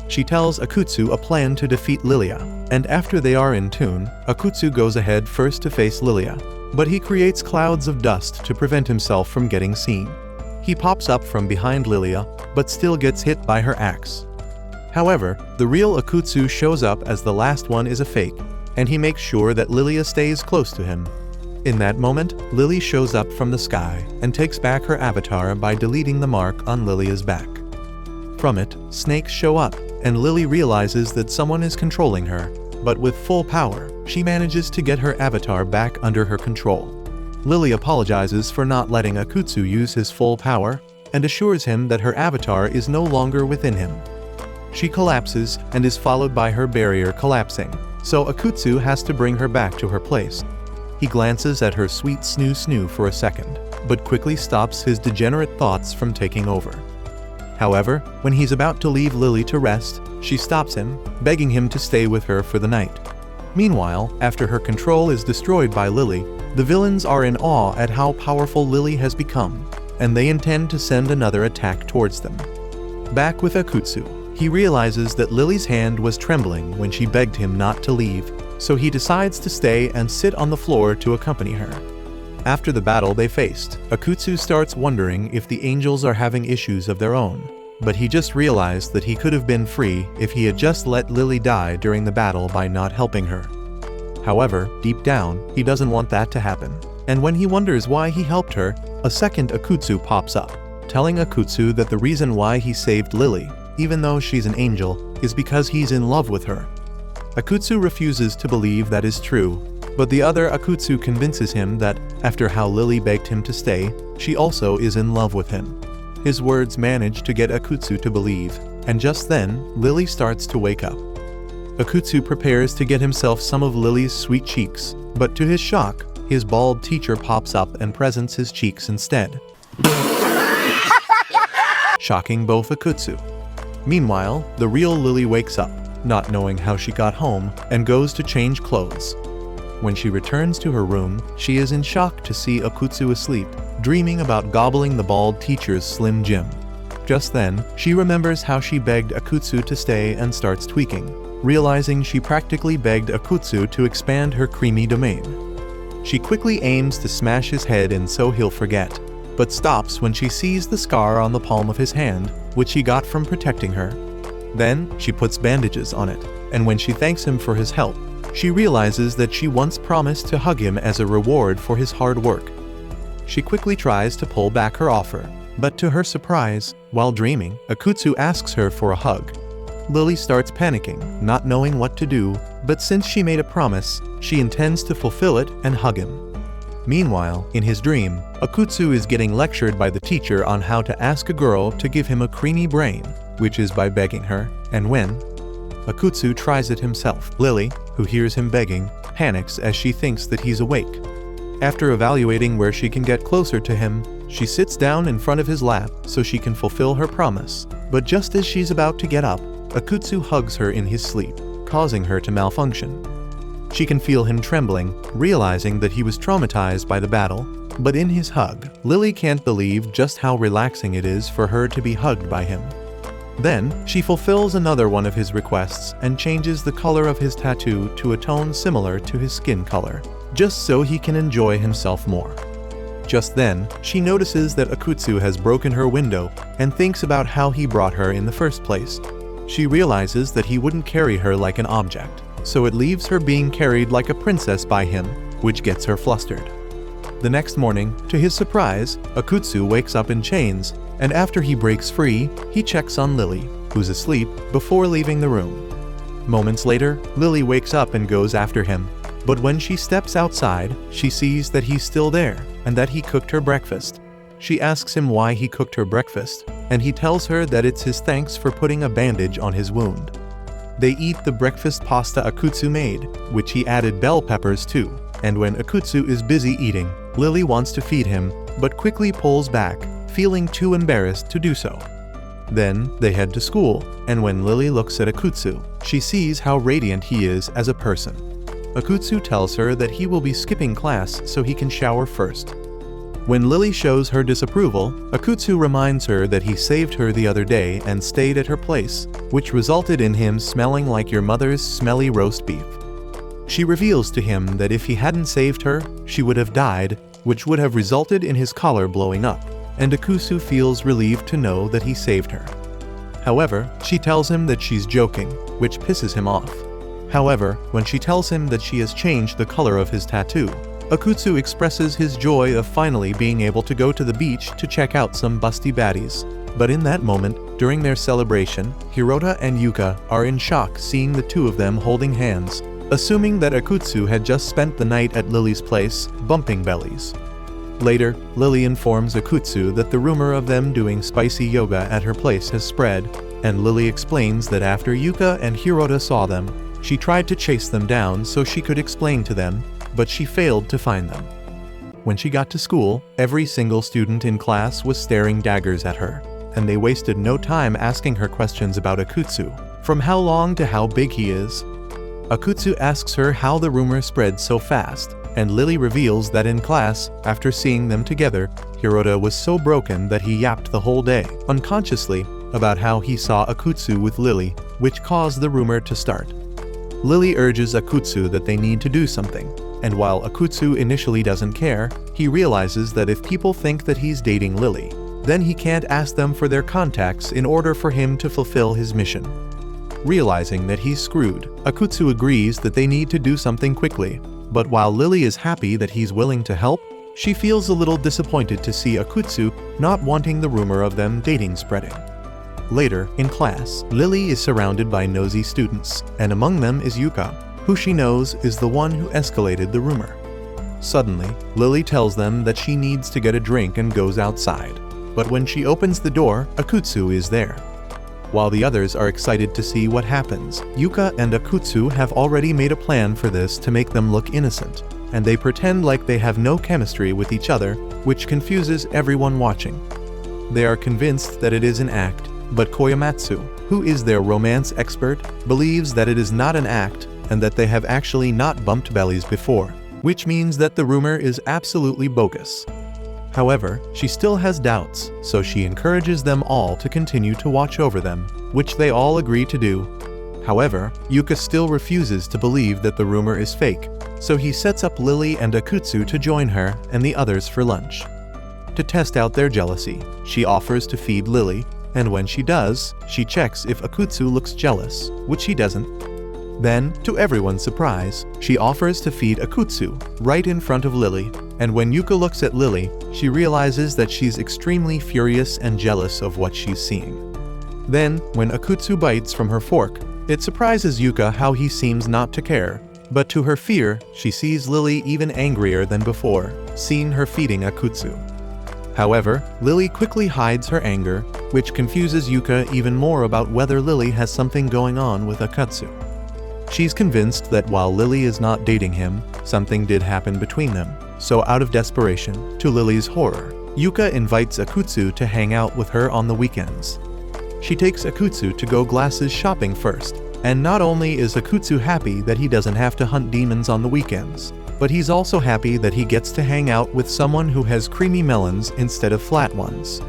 She tells Akutsu a plan to defeat Lilia, and after they are in tune, Akutsu goes ahead first to face Lilia, but he creates clouds of dust to prevent himself from getting seen. He pops up from behind Lilia, but still gets hit by her axe. However, the real Akutsu shows up as the last one is a fake, and he makes sure that Lilia stays close to him. In that moment, Lily shows up from the sky and takes back her avatar by deleting the mark on Lilia's back. From it, snakes show up, and Lily realizes that someone is controlling her, but with full power, she manages to get her avatar back under her control. Lily apologizes for not letting Akutsu use his full power, and assures him that her avatar is no longer within him. She collapses and is followed by her barrier collapsing, so Akutsu has to bring her back to her place. He glances at her sweet snoo for a second, but quickly stops his degenerate thoughts from taking over. However, when he's about to leave Lily to rest, she stops him, begging him to stay with her for the night. Meanwhile, after her control is destroyed by Lily, the villains are in awe at how powerful Lily has become, and they intend to send another attack towards them. Back with Akutsu, he realizes that Lily's hand was trembling when she begged him not to leave, so he decides to stay and sit on the floor to accompany her. After the battle they faced, Akutsu starts wondering if the angels are having issues of their own, but he just realized that he could have been free if he had just let Lily die during the battle by not helping her. However, deep down, he doesn't want that to happen, and when he wonders why he helped her, a second Akutsu pops up, telling Akutsu that the reason why he saved Lily, even though she's an angel, is because he's in love with her. Akutsu refuses to believe that is true, but the other Akutsu convinces him that, after how Lily begged him to stay, she also is in love with him. His words manage to get Akutsu to believe, and just then, Lily starts to wake up. Akutsu prepares to get himself some of Lily's sweet cheeks, but to his shock, his bald teacher pops up and presents his cheeks instead, shocking both Akutsu. Meanwhile, the real Lily wakes up, not knowing how she got home, and goes to change clothes. When she returns to her room, she is in shock to see Akutsu asleep, dreaming about gobbling the bald teacher's Slim Jim. Just then, she remembers how she begged Akutsu to stay and starts tweaking, realizing she practically begged Akutsu to expand her creamy domain. She quickly aims to smash his head in so he'll forget, but stops when she sees the scar on the palm of his hand, which he got from protecting her. Then, she puts bandages on it, and when she thanks him for his help, she realizes that she once promised to hug him as a reward for his hard work. She quickly tries to pull back her offer, But to her surprise, while dreaming, Akutsu asks her for a hug. Lily starts panicking, not knowing what to do, but since she made a promise, she intends to fulfill it and hug him. Meanwhile, in his dream, Akutsu is getting lectured by the teacher on how to ask a girl to give him a creamy brain, which is by begging her, and when Akutsu tries it himself, Lily, who hears him begging, panics as she thinks that he's awake. After evaluating where she can get closer to him, she sits down in front of his lap so she can fulfill her promise, but just as she's about to get up, Akutsu hugs her in his sleep, causing her to malfunction. She can feel him trembling, realizing that he was traumatized by the battle, but in his hug, Lily can't believe just how relaxing it is for her to be hugged by him. Then, she fulfills another one of his requests and changes the color of his tattoo to a tone similar to his skin color, just so he can enjoy himself more. Just then, she notices that Akutsu has broken her window and thinks about how he brought her in the first place. She realizes that he wouldn't carry her like an object, so it leaves her being carried like a princess by him, which gets her flustered. The next morning, to his surprise, Akutsu wakes up in chains, and after he breaks free, he checks on Lily, who's asleep, before leaving the room. Moments later, Lily wakes up and goes after him, but when she steps outside, she sees that he's still there, and that he cooked her breakfast. She asks him why he cooked her breakfast, and he tells her that it's his thanks for putting a bandage on his wound. They eat the breakfast pasta Akutsu made, which he added bell peppers to, and when Akutsu is busy eating, Lily wants to feed him, but quickly pulls back, feeling too embarrassed to do so. Then, they head to school, and when Lily looks at Akutsu, she sees how radiant he is as a person. Akutsu tells her that he will be skipping class so he can shower first. When Lily shows her disapproval, Akutsu reminds her that he saved her the other day and stayed at her place, which resulted in him smelling like your mother's smelly roast beef. She reveals to him that if he hadn't saved her, she would have died, which would have resulted in his collar blowing up, and Akutsu feels relieved to know that he saved her. However, she tells him that she's joking, which pisses him off. However, when she tells him that she has changed the color of his tattoo, Akutsu expresses his joy of finally being able to go to the beach to check out some busty baddies. But in that moment, during their celebration, Hirota and Yuka are in shock seeing the two of them holding hands, assuming that Akutsu had just spent the night at Lily's place, bumping bellies. Later, Lily informs Akutsu that the rumor of them doing spicy yoga at her place has spread, and Lily explains that after Yuka and Hirota saw them, she tried to chase them down so she could explain to them, but she failed to find them. When she got to school, every single student in class was staring daggers at her, and they wasted no time asking her questions about Akutsu, from how long to how big he is. Akutsu asks her how the rumor spread so fast, and Lily reveals that in class, after seeing them together, Hirota was so broken that he yapped the whole day, unconsciously, about how he saw Akutsu with Lily, which caused the rumor to start. Lily urges Akutsu that they need to do something, and while Akutsu initially doesn't care, he realizes that if people think that he's dating Lily, then he can't ask them for their contacts in order for him to fulfill his mission. Realizing that he's screwed, Akutsu agrees that they need to do something quickly, but while Lily is happy that he's willing to help, she feels a little disappointed to see Akutsu not wanting the rumor of them dating spreading. Later, in class, Lily is surrounded by nosy students, and among them is Yuka, who she knows is the one who escalated the rumor. Suddenly, Lily tells them that she needs to get a drink and goes outside, but when she opens the door, Akutsu is there. While the others are excited to see what happens, Yuka and Akutsu have already made a plan for this to make them look innocent, and they pretend like they have no chemistry with each other, which confuses everyone watching. They are convinced that it is an act, but Koyamatsu, who is their romance expert, believes that it is not an act and that they have actually not bumped bellies before, which means that the rumor is absolutely bogus. However, she still has doubts, so she encourages them all to continue to watch over them, which they all agree to do. However, Yuka still refuses to believe that the rumor is fake, so he sets up Lily and Akutsu to join her and the others for lunch. To test out their jealousy, she offers to feed Lily, and when she does, she checks if Akutsu looks jealous, which he doesn't. Then, to everyone's surprise, she offers to feed Akutsu right in front of Lily, And when Yuka looks at Lily, she realizes that she's extremely furious and jealous of what she's seeing. Then, when Akutsu bites from her fork, it surprises Yuka how he seems not to care, but to her fear, she sees Lily even angrier than before, seeing her feeding Akutsu. However, Lily quickly hides her anger, which confuses Yuka even more about whether Lily has something going on with Akutsu. She's convinced that while Lily is not dating him, something did happen between them, so out of desperation, to Lily's horror, Yuka invites Akutsu to hang out with her on the weekends. She takes Akutsu to go glasses shopping first, and not only is Akutsu happy that he doesn't have to hunt demons on the weekends, but he's also happy that he gets to hang out with someone who has creamy melons instead of flat ones.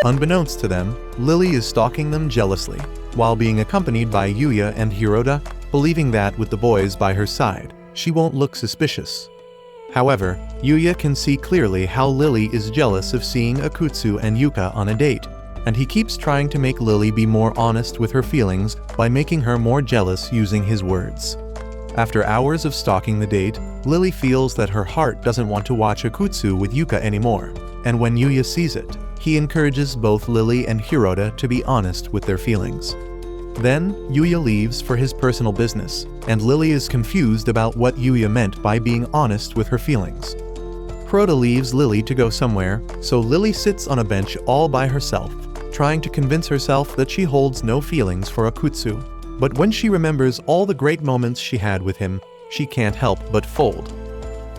Unbeknownst to them, Lily is stalking them jealously, while being accompanied by Yuya and Hirota, believing that with the boys by her side, she won't look suspicious. However, Yuya can see clearly how Lily is jealous of seeing Akutsu and Yuka on a date, and he keeps trying to make Lily be more honest with her feelings by making her more jealous using his words. After hours of stalking the date, Lily feels that her heart doesn't want to watch Akutsu with Yuka anymore, and when Yuya sees it, he encourages both Lily and Hirota to be honest with their feelings. Then, Yuya leaves for his personal business, and Lily is confused about what Yuya meant by being honest with her feelings. Hirota leaves Lily to go somewhere, so Lily sits on a bench all by herself, trying to convince herself that she holds no feelings for Akutsu. But when she remembers all the great moments she had with him, she can't help but fold.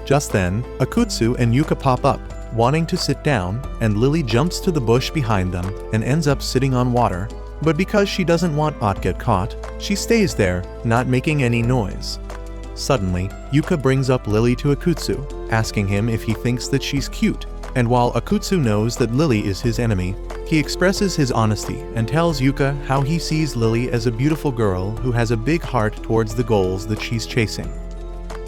Just then, Akutsu and Yuka pop up, wanting to sit down, and Lily jumps to the bush behind them and ends up sitting on water, but because she doesn't want to get caught, she stays there, not making any noise. Suddenly, Yuka brings up Lily to Akutsu, asking him if he thinks that she's cute, and while Akutsu knows that Lily is his enemy, he expresses his honesty and tells Yuka how he sees Lily as a beautiful girl who has a big heart towards the goals that she's chasing.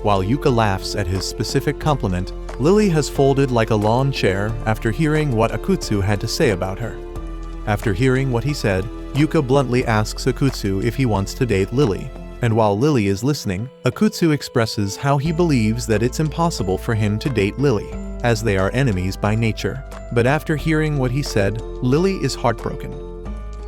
While Yuka laughs at his specific compliment, Lily has folded like a lawn chair after hearing what Akutsu had to say about her. After hearing what he said, Yuka bluntly asks Akutsu if he wants to date Lily, and while Lily is listening, Akutsu expresses how he believes that it's impossible for him to date Lily, as they are enemies by nature. But after hearing what he said, Lily is heartbroken.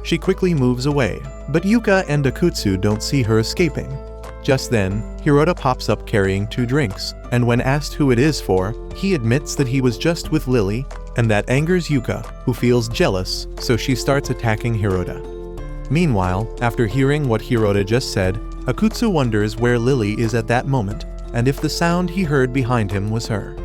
She quickly moves away, but Yuka and Akutsu don't see her escaping. Just then, Hirota pops up carrying 2 drinks, and when asked who it is for, he admits that he was just with Lily, and that angers Yuka, who feels jealous, so she starts attacking Hirota. Meanwhile, after hearing what Hirota just said, Akutsu wonders where Lily is at that moment, and if the sound he heard behind him was her.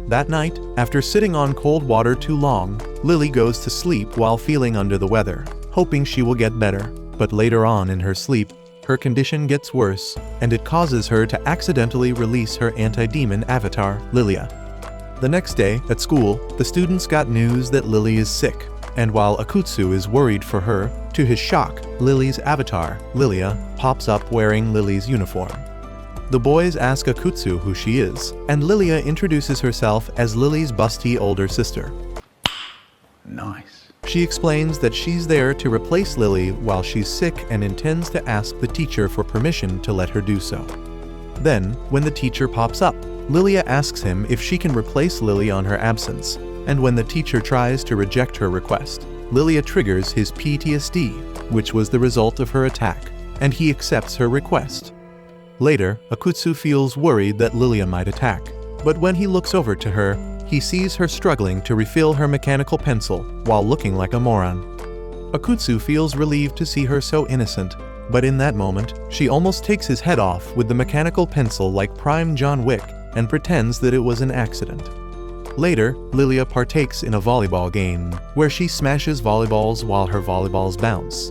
That night, after sitting on cold water too long, Lily goes to sleep while feeling under the weather, hoping she will get better, but later on in her sleep, her condition gets worse, and it causes her to accidentally release her anti-demon avatar, Lilia. The next day, at school, the students got news that Lily is sick, and while Akutsu is worried for her, to his shock, Lily's avatar, Lilia, pops up wearing Lily's uniform. The boys ask Akutsu who she is, and Lilia introduces herself as Lily's busty older sister. Nice. She explains that she's there to replace Lily while she's sick and intends to ask the teacher for permission to let her do so. Then, when the teacher pops up, Lilia asks him if she can replace Lily on her absence, and when the teacher tries to reject her request, Lilia triggers his PTSD, which was the result of her attack, and he accepts her request. Later, Akutsu feels worried that Lilia might attack, but when he looks over to her, he sees her struggling to refill her mechanical pencil while looking like a moron. Akutsu feels relieved to see her so innocent, but in that moment, she almost takes his head off with the mechanical pencil like prime John Wick and pretends that it was an accident. Later, Lilia partakes in a volleyball game, where she smashes volleyballs while her volleyballs bounce.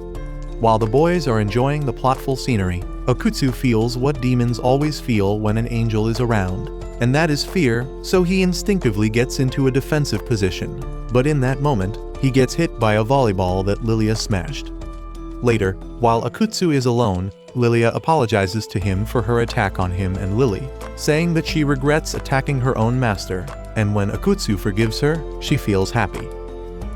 While the boys are enjoying the plotful scenery, Akutsu feels what demons always feel when an angel is around, and that is fear, so he instinctively gets into a defensive position. But in that moment, he gets hit by a volleyball that Lilia smashed. Later, while Akutsu is alone, Lilia apologizes to him for her attack on him and Lily, saying that she regrets attacking her own master, and when Akutsu forgives her, she feels happy.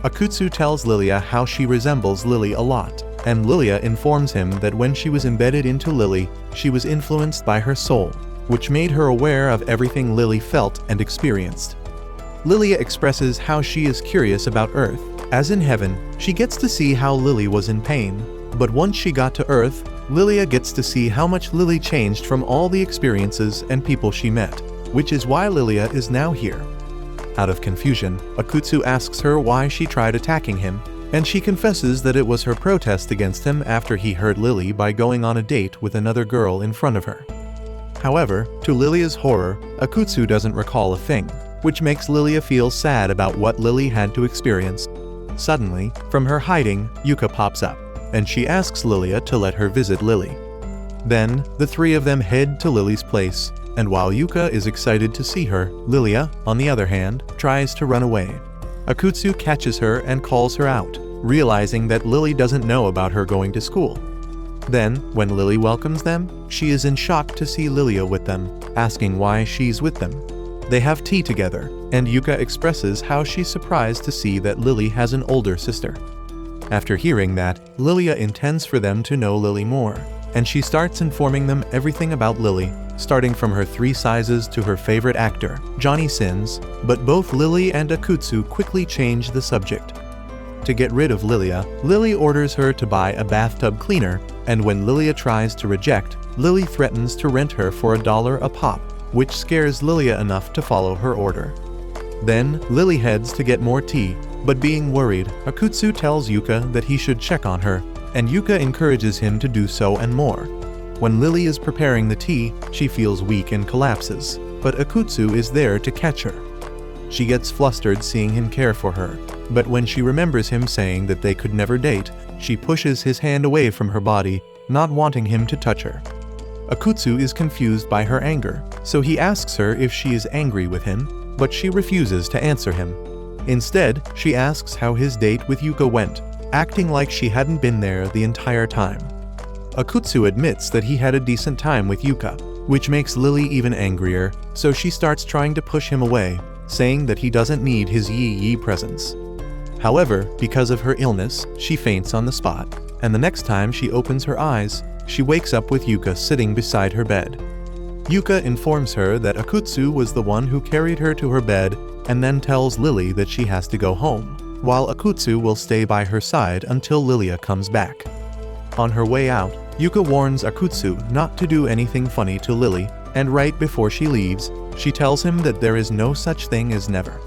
Akutsu tells Lilia how she resembles Lily a lot, and Lilia informs him that when she was embedded into Lily, she was influenced by her soul, which made her aware of everything Lily felt and experienced. Lilia expresses how she is curious about Earth. As in heaven, she gets to see how Lily was in pain. But once she got to Earth, Lilia gets to see how much Lily changed from all the experiences and people she met, which is why Lilia is now here. Out of confusion, Akutsu asks her why she tried attacking him, and she confesses that it was her protest against him after he hurt Lily by going on a date with another girl in front of her. However, to Lilia's horror, Akutsu doesn't recall a thing, which makes Lilia feel sad about what Lily had to experience. Suddenly, from her hiding, Yuka pops up, and she asks Lilia to let her visit Lily. Then, the three of them head to Lily's place, and while Yuka is excited to see her, Lilia, on the other hand, tries to run away. Akutsu catches her and calls her out, realizing that Lily doesn't know about her going to school. Then, when Lily welcomes them, she is in shock to see Lilia with them, asking why she's with them. They have tea together, and Yuka expresses how she's surprised to see that Lily has an older sister. After hearing that, Lilia intends for them to know Lily more, and she starts informing them everything about Lily, starting from her 3 sizes to her favorite actor, Johnny Sins, but both Lily and Akutsu quickly change the subject. To get rid of Lilia, Lily orders her to buy a bathtub cleaner, and when Lilia tries to reject, Lily threatens to rent her for $1 a pop, which scares Lilia enough to follow her order. Then, Lily heads to get more tea, but being worried, Akutsu tells Yuka that he should check on her, and Yuka encourages him to do so and more. When Lily is preparing the tea, she feels weak and collapses, but Akutsu is there to catch her. She gets flustered seeing him care for her, but when she remembers him saying that they could never date, she pushes his hand away from her body, not wanting him to touch her. Akutsu is confused by her anger, so he asks her if she is angry with him, but she refuses to answer him. Instead, she asks how his date with Yuka went, acting like she hadn't been there the entire time. Akutsu admits that he had a decent time with Yuka, which makes Lily even angrier, so she starts trying to push him away, saying that he doesn't need his yi presence. However, because of her illness, she faints on the spot, and the next time she opens her eyes, she wakes up with Yuka sitting beside her bed. Yuka informs her that Akutsu was the one who carried her to her bed and then tells Lily that she has to go home, while Akutsu will stay by her side until Lilia comes back. On her way out, Yuka warns Akutsu not to do anything funny to Lily, and right before she leaves, she tells him that there is no such thing as never.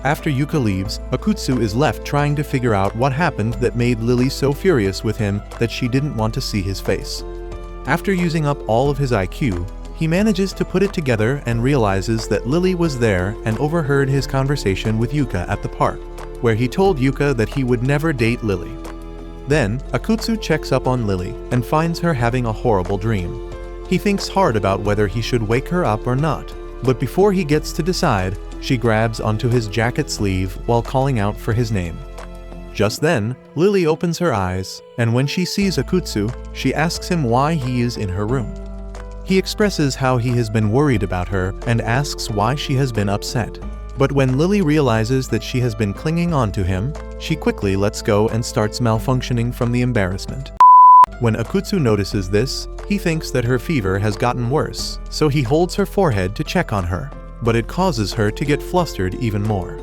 After Yuka leaves, Akutsu is left trying to figure out what happened that made Lily so furious with him that she didn't want to see his face. After using up all of his IQ, he manages to put it together and realizes that Lily was there and overheard his conversation with Yuka at the park, where he told Yuka that he would never date Lily. Then, Akutsu checks up on Lily and finds her having a horrible dream. He thinks hard about whether he should wake her up or not, but before he gets to decide, she grabs onto his jacket sleeve while calling out for his name. Just then, Lily opens her eyes, and when she sees Akutsu, she asks him why he is in her room. He expresses how he has been worried about her and asks why she has been upset. But when Lily realizes that she has been clinging on to him, she quickly lets go and starts malfunctioning from the embarrassment. When Akutsu notices this, he thinks that her fever has gotten worse, so he holds her forehead to check on her, but it causes her to get flustered even more.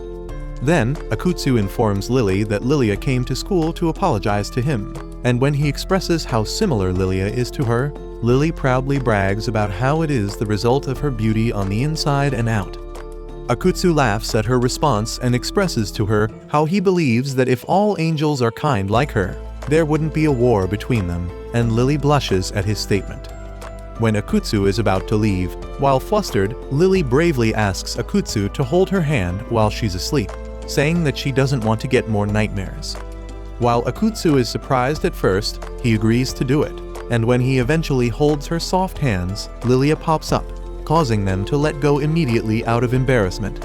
Then, Akutsu informs Lily that Lilia came to school to apologize to him, and when he expresses how similar Lilia is to her, Lily proudly brags about how it is the result of her beauty on the inside and out. Akutsu laughs at her response and expresses to her how he believes that if all angels are kind like her, there wouldn't be a war between them, and Lily blushes at his statement. When Akutsu is about to leave, while flustered, Lily bravely asks Akutsu to hold her hand while she's asleep, saying that she doesn't want to get more nightmares. While Akutsu is surprised at first, he agrees to do it, and when he eventually holds her soft hands, Lilia pops up, causing them to let go immediately out of embarrassment.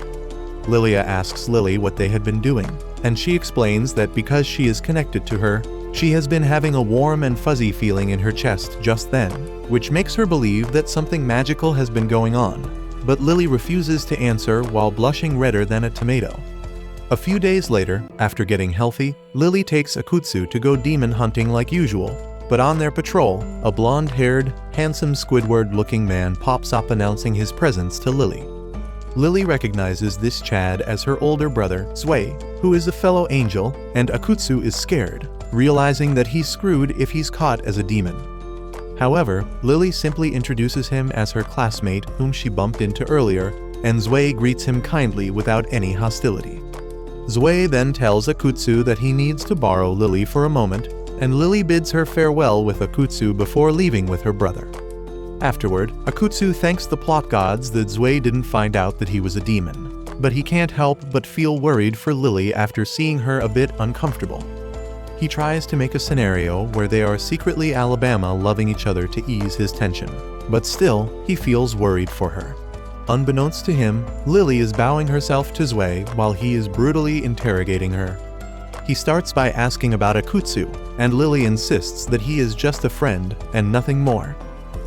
Lilia asks Lily what they had been doing, and she explains that because she is connected to her, she has been having a warm and fuzzy feeling in her chest just then, which makes her believe that something magical has been going on, but Lily refuses to answer while blushing redder than a tomato. A few days later, after getting healthy, Lily takes Akutsu to go demon hunting like usual, But on their patrol, a blonde-haired, handsome Squidward-looking man pops up announcing his presence to Lily. Lily recognizes this Chad as her older brother, Zwei, who is a fellow angel, and Akutsu is scared, realizing that he's screwed if he's caught as a demon. However, Lily simply introduces him as her classmate whom she bumped into earlier, and Zwei greets him kindly without any hostility. Zwei then tells Akutsu that he needs to borrow Lily for a moment, and Lily bids her farewell with Akutsu before leaving with her brother. Afterward, Akutsu thanks the plot gods that Zwei didn't find out that he was a demon, but he can't help but feel worried for Lily after seeing her a bit uncomfortable. He tries to make a scenario where they are secretly Alabama loving each other to ease his tension, but still, he feels worried for her. Unbeknownst to him, Lily is bowing herself to Zwei while he is brutally interrogating her. He starts by asking about Akutsu, and Lily insists that he is just a friend and nothing more.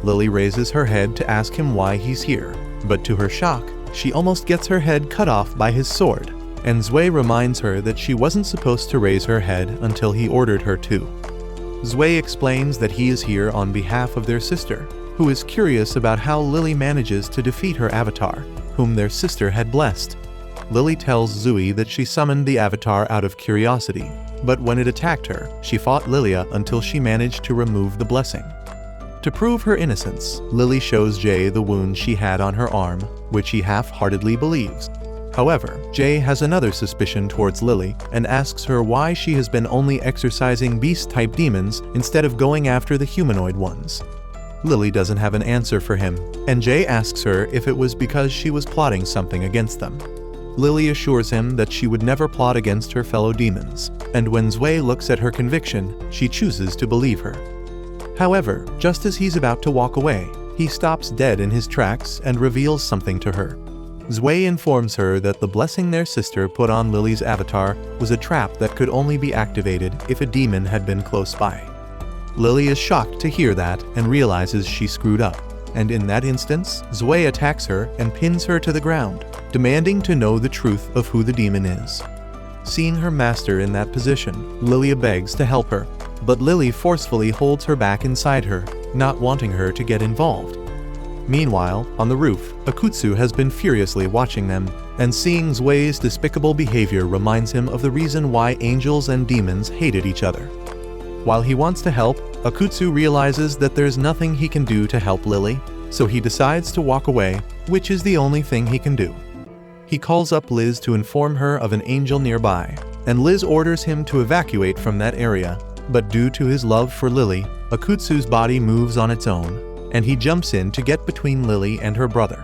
Lily raises her head to ask him why he's here, but to her shock, she almost gets her head cut off by his sword, and Zwei reminds her that she wasn't supposed to raise her head until he ordered her to. Zwei explains that he is here on behalf of their sister, who is curious about how Lily manages to defeat her avatar, whom their sister had blessed. Lily tells Zwei that she summoned the avatar out of curiosity, but when it attacked her, she fought Lilia until she managed to remove the blessing. To prove her innocence, Lily shows Jay the wound she had on her arm, which he half-heartedly believes. However, Jay has another suspicion towards Lily and asks her why she has been only exorcising beast-type demons instead of going after the humanoid ones. Lily doesn't have an answer for him, and Jay asks her if it was because she was plotting something against them. Lily assures him that she would never plot against her fellow demons, and when Zwei looks at her conviction, she chooses to believe her. However, just as he's about to walk away, he stops dead in his tracks and reveals something to her. Zwei informs her that the blessing their sister put on Lily's avatar was a trap that could only be activated if a demon had been close by. Lily is shocked to hear that and realizes she screwed up, and in that instance, Zwei attacks her and pins her to the ground, demanding to know the truth of who the demon is. Seeing her master in that position, Lilia begs to help her, but Lily forcefully holds her back inside her, not wanting her to get involved. Meanwhile, on the roof, Akutsu has been furiously watching them, and seeing Zwei's despicable behavior reminds him of the reason why angels and demons hated each other. While he wants to help, Akutsu realizes that there's nothing he can do to help Lily, so he decides to walk away, which is the only thing he can do. He calls up Liz to inform her of an angel nearby, and Liz orders him to evacuate from that area, but due to his love for Lily, Akutsu's body moves on its own, and he jumps in to get between Lily and her brother.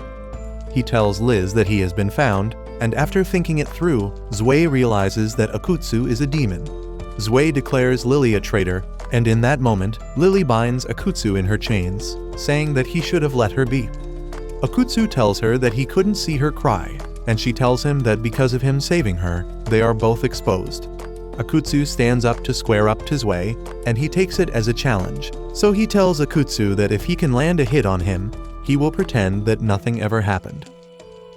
He tells Liz that he has been found, and after thinking it through, Zwei realizes that Akutsu is a demon. Zwei declares Lily a traitor, and in that moment, Lily binds Akutsu in her chains, saying that he should have let her be. Akutsu tells her that he couldn't see her cry, and she tells him that because of him saving her, they are both exposed. Akutsu stands up to square up to Zwei, and he takes it as a challenge, so he tells Akutsu that if he can land a hit on him, he will pretend that nothing ever happened.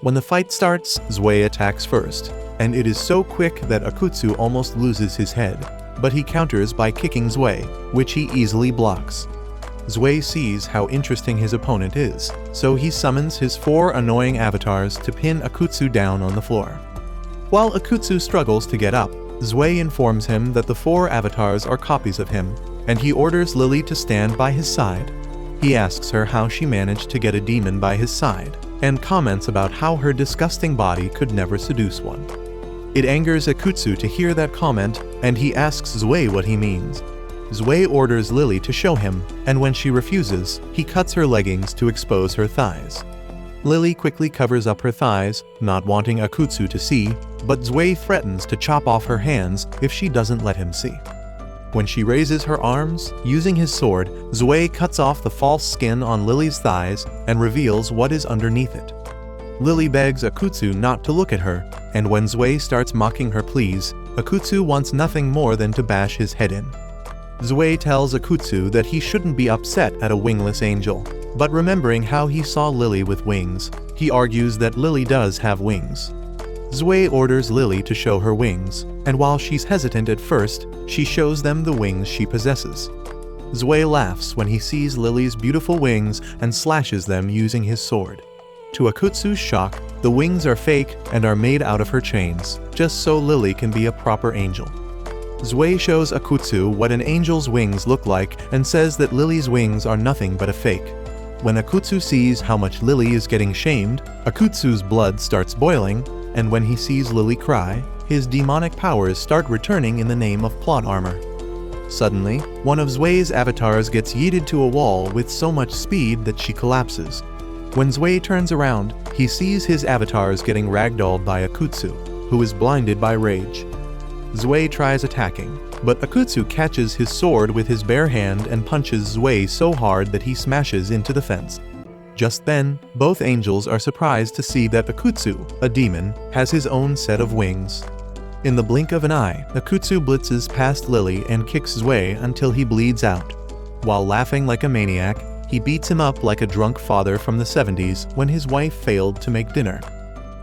When the fight starts, Zwei attacks first, and it is so quick that Akutsu almost loses his head, but he counters by kicking Zwei, which he easily blocks. Zwei sees how interesting his opponent is, so he summons his 4 annoying avatars to pin Akutsu down on the floor. While Akutsu struggles to get up, Zwei informs him that the 4 avatars are copies of him, and he orders Lily to stand by his side. He asks her how she managed to get a demon by his side, and comments about how her disgusting body could never seduce one. It angers Akutsu to hear that comment, and he asks Zwei what he means. Zwei orders Lily to show him, and when she refuses, he cuts her leggings to expose her thighs. Lily quickly covers up her thighs, not wanting Akutsu to see, but Zwei threatens to chop off her hands if she doesn't let him see. When she raises her arms, using his sword, Zwei cuts off the false skin on Lily's thighs and reveals what is underneath it. Lily begs Akutsu not to look at her, and when Zwei starts mocking her pleas, Akutsu wants nothing more than to bash his head in. Zwei tells Akutsu that he shouldn't be upset at a wingless angel, but remembering how he saw Lily with wings, he argues that Lily does have wings. Zwei orders Lily to show her wings, and while she's hesitant at first, she shows them the wings she possesses. Zwei laughs when he sees Lily's beautiful wings and slashes them using his sword. To Akutsu's shock, the wings are fake and are made out of her chains, just so Lily can be a proper angel. Zwei shows Akutsu what an angel's wings look like and says that Lily's wings are nothing but a fake. When Akutsu sees how much Lily is getting shamed, Akutsu's blood starts boiling, and when he sees Lily cry, his demonic powers start returning in the name of plot armor. Suddenly, one of Zwei's avatars gets yeeted to a wall with so much speed that she collapses. When Zwei turns around, he sees his avatars getting ragdolled by Akutsu, who is blinded by rage. Zwei tries attacking, but Akutsu catches his sword with his bare hand and punches Zwei so hard that he smashes into the fence. Just then, both angels are surprised to see that Akutsu, a demon, has his own set of wings. In the blink of an eye, Akutsu blitzes past Lily and kicks Zwei until he bleeds out. While laughing like a maniac, he beats him up like a drunk father from the 70s when his wife failed to make dinner.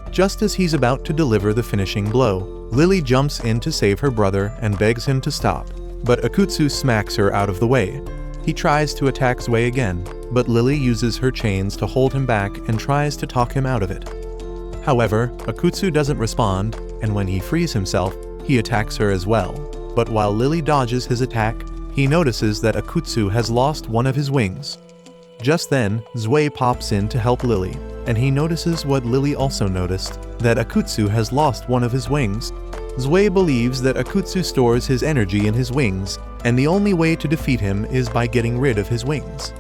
Just as he's about to deliver the finishing blow, Lily jumps in to save her brother and begs him to stop, but Akutsu smacks her out of the way. He tries to attack Zwei again, but Lily uses her chains to hold him back and tries to talk him out of it. However, Akutsu doesn't respond, and when he frees himself, he attacks her as well. But while Lily dodges his attack, he notices that Akutsu has lost one of his wings. Just then, Zwei pops in to help Lily, and he notices what Lily also noticed, that Akutsu has lost one of his wings. Zwei believes that Akutsu stores his energy in his wings, and the only way to defeat him is by getting rid of his wings.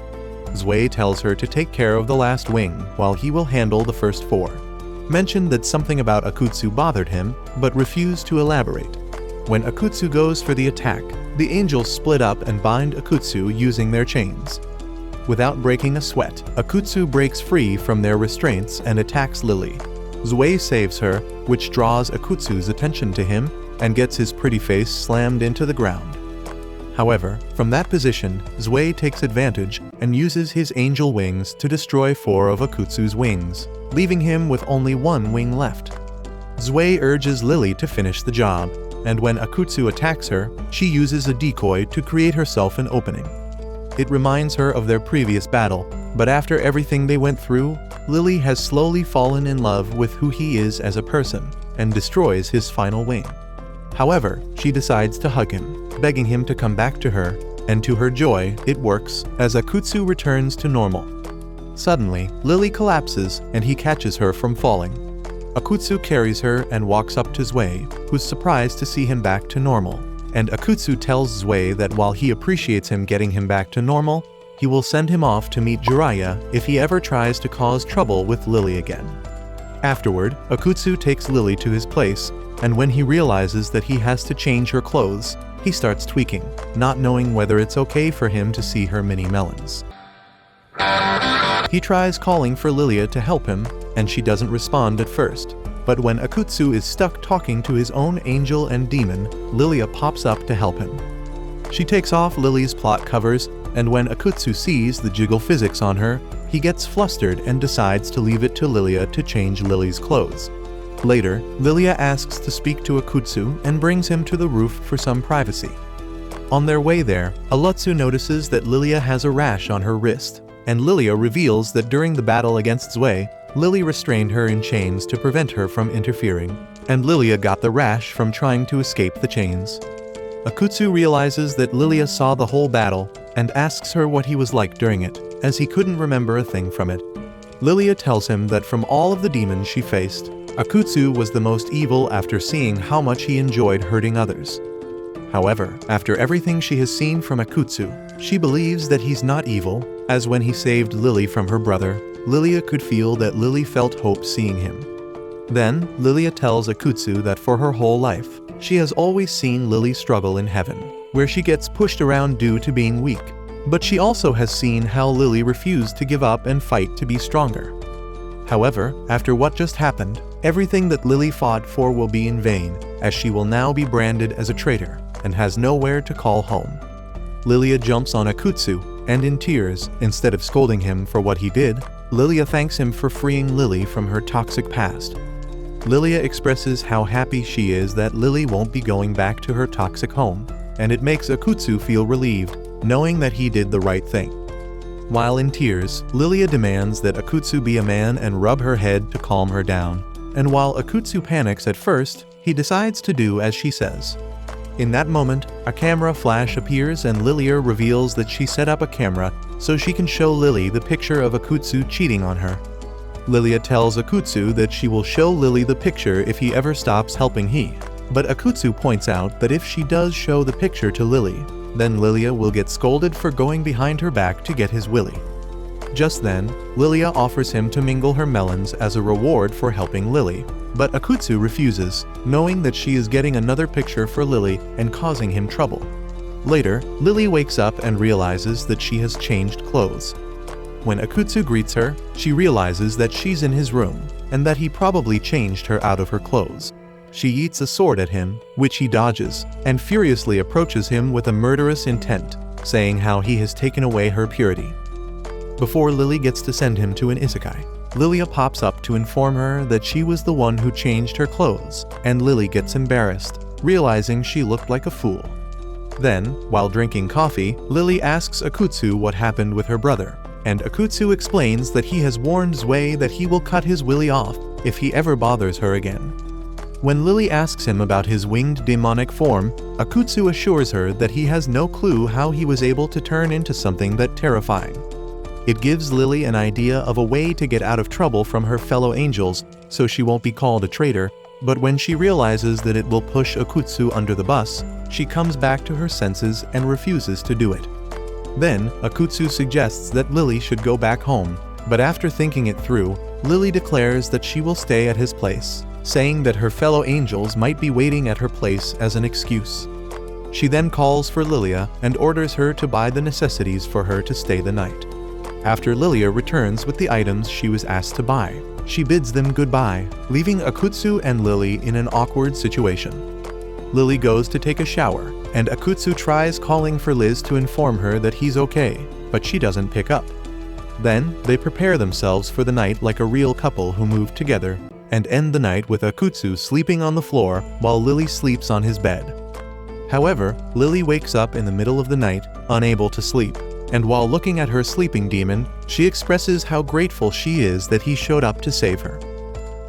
Zwei tells her to take care of the last wing, while he will handle the first 4. Mentioned that something about Akutsu bothered him, but refused to elaborate. When Akutsu goes for the attack, the angels split up and bind Akutsu using their chains. Without breaking a sweat, Akutsu breaks free from their restraints and attacks Lily. Zwei saves her, which draws Akutsu's attention to him and gets his pretty face slammed into the ground. However, from that position, Zwei takes advantage and uses his angel wings to destroy 4 of Akutsu's wings, leaving him with only 1 wing left. Zwei urges Lily to finish the job, and when Akutsu attacks her, she uses a decoy to create herself an opening. It reminds her of their previous battle, but after everything they went through, Lily has slowly fallen in love with who he is as a person, and destroys his final wing. However, she decides to hug him, begging him to come back to her, and to her joy, it works, as Akutsu returns to normal. Suddenly, Lily collapses and he catches her from falling. Akutsu carries her and walks up to Zwei, who's surprised to see him back to normal, and Akutsu tells Zwei that while he appreciates him getting him back to normal, he will send him off to meet Jiraiya if he ever tries to cause trouble with Lily again. Afterward, Akutsu takes Lily to his place, and when he realizes that he has to change her clothes, he starts tweaking, not knowing whether it's okay for him to see her mini melons. He tries calling for Lilia to help him, and she doesn't respond at first. But when Akutsu is stuck talking to his own angel and demon, Lilia pops up to help him. She takes off Lily's plot covers, and when Akutsu sees the jiggle physics on her, he gets flustered and decides to leave it to Lilia to change Lily's clothes. Later, Lilia asks to speak to Akutsu and brings him to the roof for some privacy. On their way there, Alutsu notices that Lilia has a rash on her wrist, and Lilia reveals that during the battle against Zwei, Lily restrained her in chains to prevent her from interfering, and Lilia got the rash from trying to escape the chains. Akutsu realizes that Lilia saw the whole battle and asks her what he was like during it, as he couldn't remember a thing from it. Lilia tells him that from all of the demons she faced, Akutsu was the most evil after seeing how much he enjoyed hurting others. However, after everything she has seen from Akutsu, she believes that he's not evil, as when he saved Lily from her brother, Lilia could feel that Lily felt hope seeing him. Then, Lilia tells Akutsu that for her whole life, she has always seen Lily struggle in heaven, where she gets pushed around due to being weak. But she also has seen how Lily refused to give up and fight to be stronger. However, after what just happened, everything that Lily fought for will be in vain, as she will now be branded as a traitor, and has nowhere to call home. Lilia jumps on Akutsu, and in tears, instead of scolding him for what he did, Lilia thanks him for freeing Lily from her toxic past. Lilia expresses how happy she is that Lily won't be going back to her toxic home, and it makes Akutsu feel relieved, knowing that he did the right thing. While in tears, Lilia demands that Akutsu be a man and rub her head to calm her down. And while Akutsu panics at first, he decides to do as she says. In that moment, a camera flash appears and Lilia reveals that she set up a camera so she can show Lily the picture of Akutsu cheating on her. Lilia tells Akutsu that she will show Lily the picture if he ever stops helping he. But Akutsu points out that if she does show the picture to Lily, then Lilia will get scolded for going behind her back to get his willy. Just then, Lilia offers him to mingle her melons as a reward for helping Lily, but Akutsu refuses, knowing that she is getting another picture for Lily and causing him trouble. Later, Lily wakes up and realizes that she has changed clothes. When Akutsu greets her, she realizes that she's in his room, and that he probably changed her out of her clothes. She eats a sword at him, which he dodges, and furiously approaches him with a murderous intent, saying how he has taken away her purity. Before Lily gets to send him to an isekai, Lilia pops up to inform her that she was the one who changed her clothes, and Lily gets embarrassed, realizing she looked like a fool. Then, while drinking coffee, Lily asks Akutsu what happened with her brother, and Akutsu explains that he has warned Zwei that he will cut his willy off if he ever bothers her again. When Lily asks him about his winged demonic form, Akutsu assures her that he has no clue how he was able to turn into something that terrifying. It gives Lily an idea of a way to get out of trouble from her fellow angels so she won't be called a traitor, but when she realizes that it will push Akutsu under the bus, she comes back to her senses and refuses to do it. Then, Akutsu suggests that Lily should go back home, but after thinking it through, Lily declares that she will stay at his place, saying that her fellow angels might be waiting at her place as an excuse. She then calls for Lilia and orders her to buy the necessities for her to stay the night. After Lilia returns with the items she was asked to buy, she bids them goodbye, leaving Akutsu and Lily in an awkward situation. Lily goes to take a shower, and Akutsu tries calling for Liz to inform her that he's okay, but she doesn't pick up. Then, they prepare themselves for the night like a real couple who move together, and end the night with Akutsu sleeping on the floor while Lily sleeps on his bed. However, Lily wakes up in the middle of the night, unable to sleep, and while looking at her sleeping demon, she expresses how grateful she is that he showed up to save her.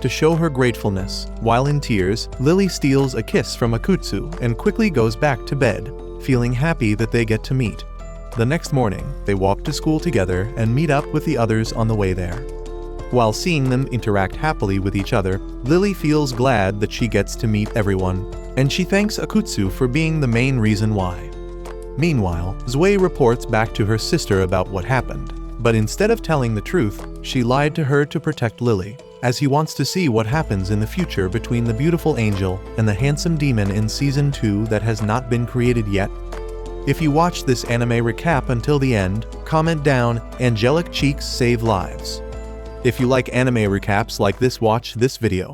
To show her gratefulness, while in tears, Lily steals a kiss from Akutsu and quickly goes back to bed, feeling happy that they get to meet. The next morning, they walk to school together and meet up with the others on the way there. While seeing them interact happily with each other, Lily feels glad that she gets to meet everyone, and she thanks Akutsu for being the main reason why. Meanwhile, Zwei reports back to her sister about what happened, but instead of telling the truth, she lied to her to protect Lily, as he wants to see what happens in the future between the beautiful angel and the handsome demon in Season 2 that has not been created yet. If you watched this anime recap until the end, comment down, "Angelic cheeks save lives." If you like anime recaps like this, watch this video.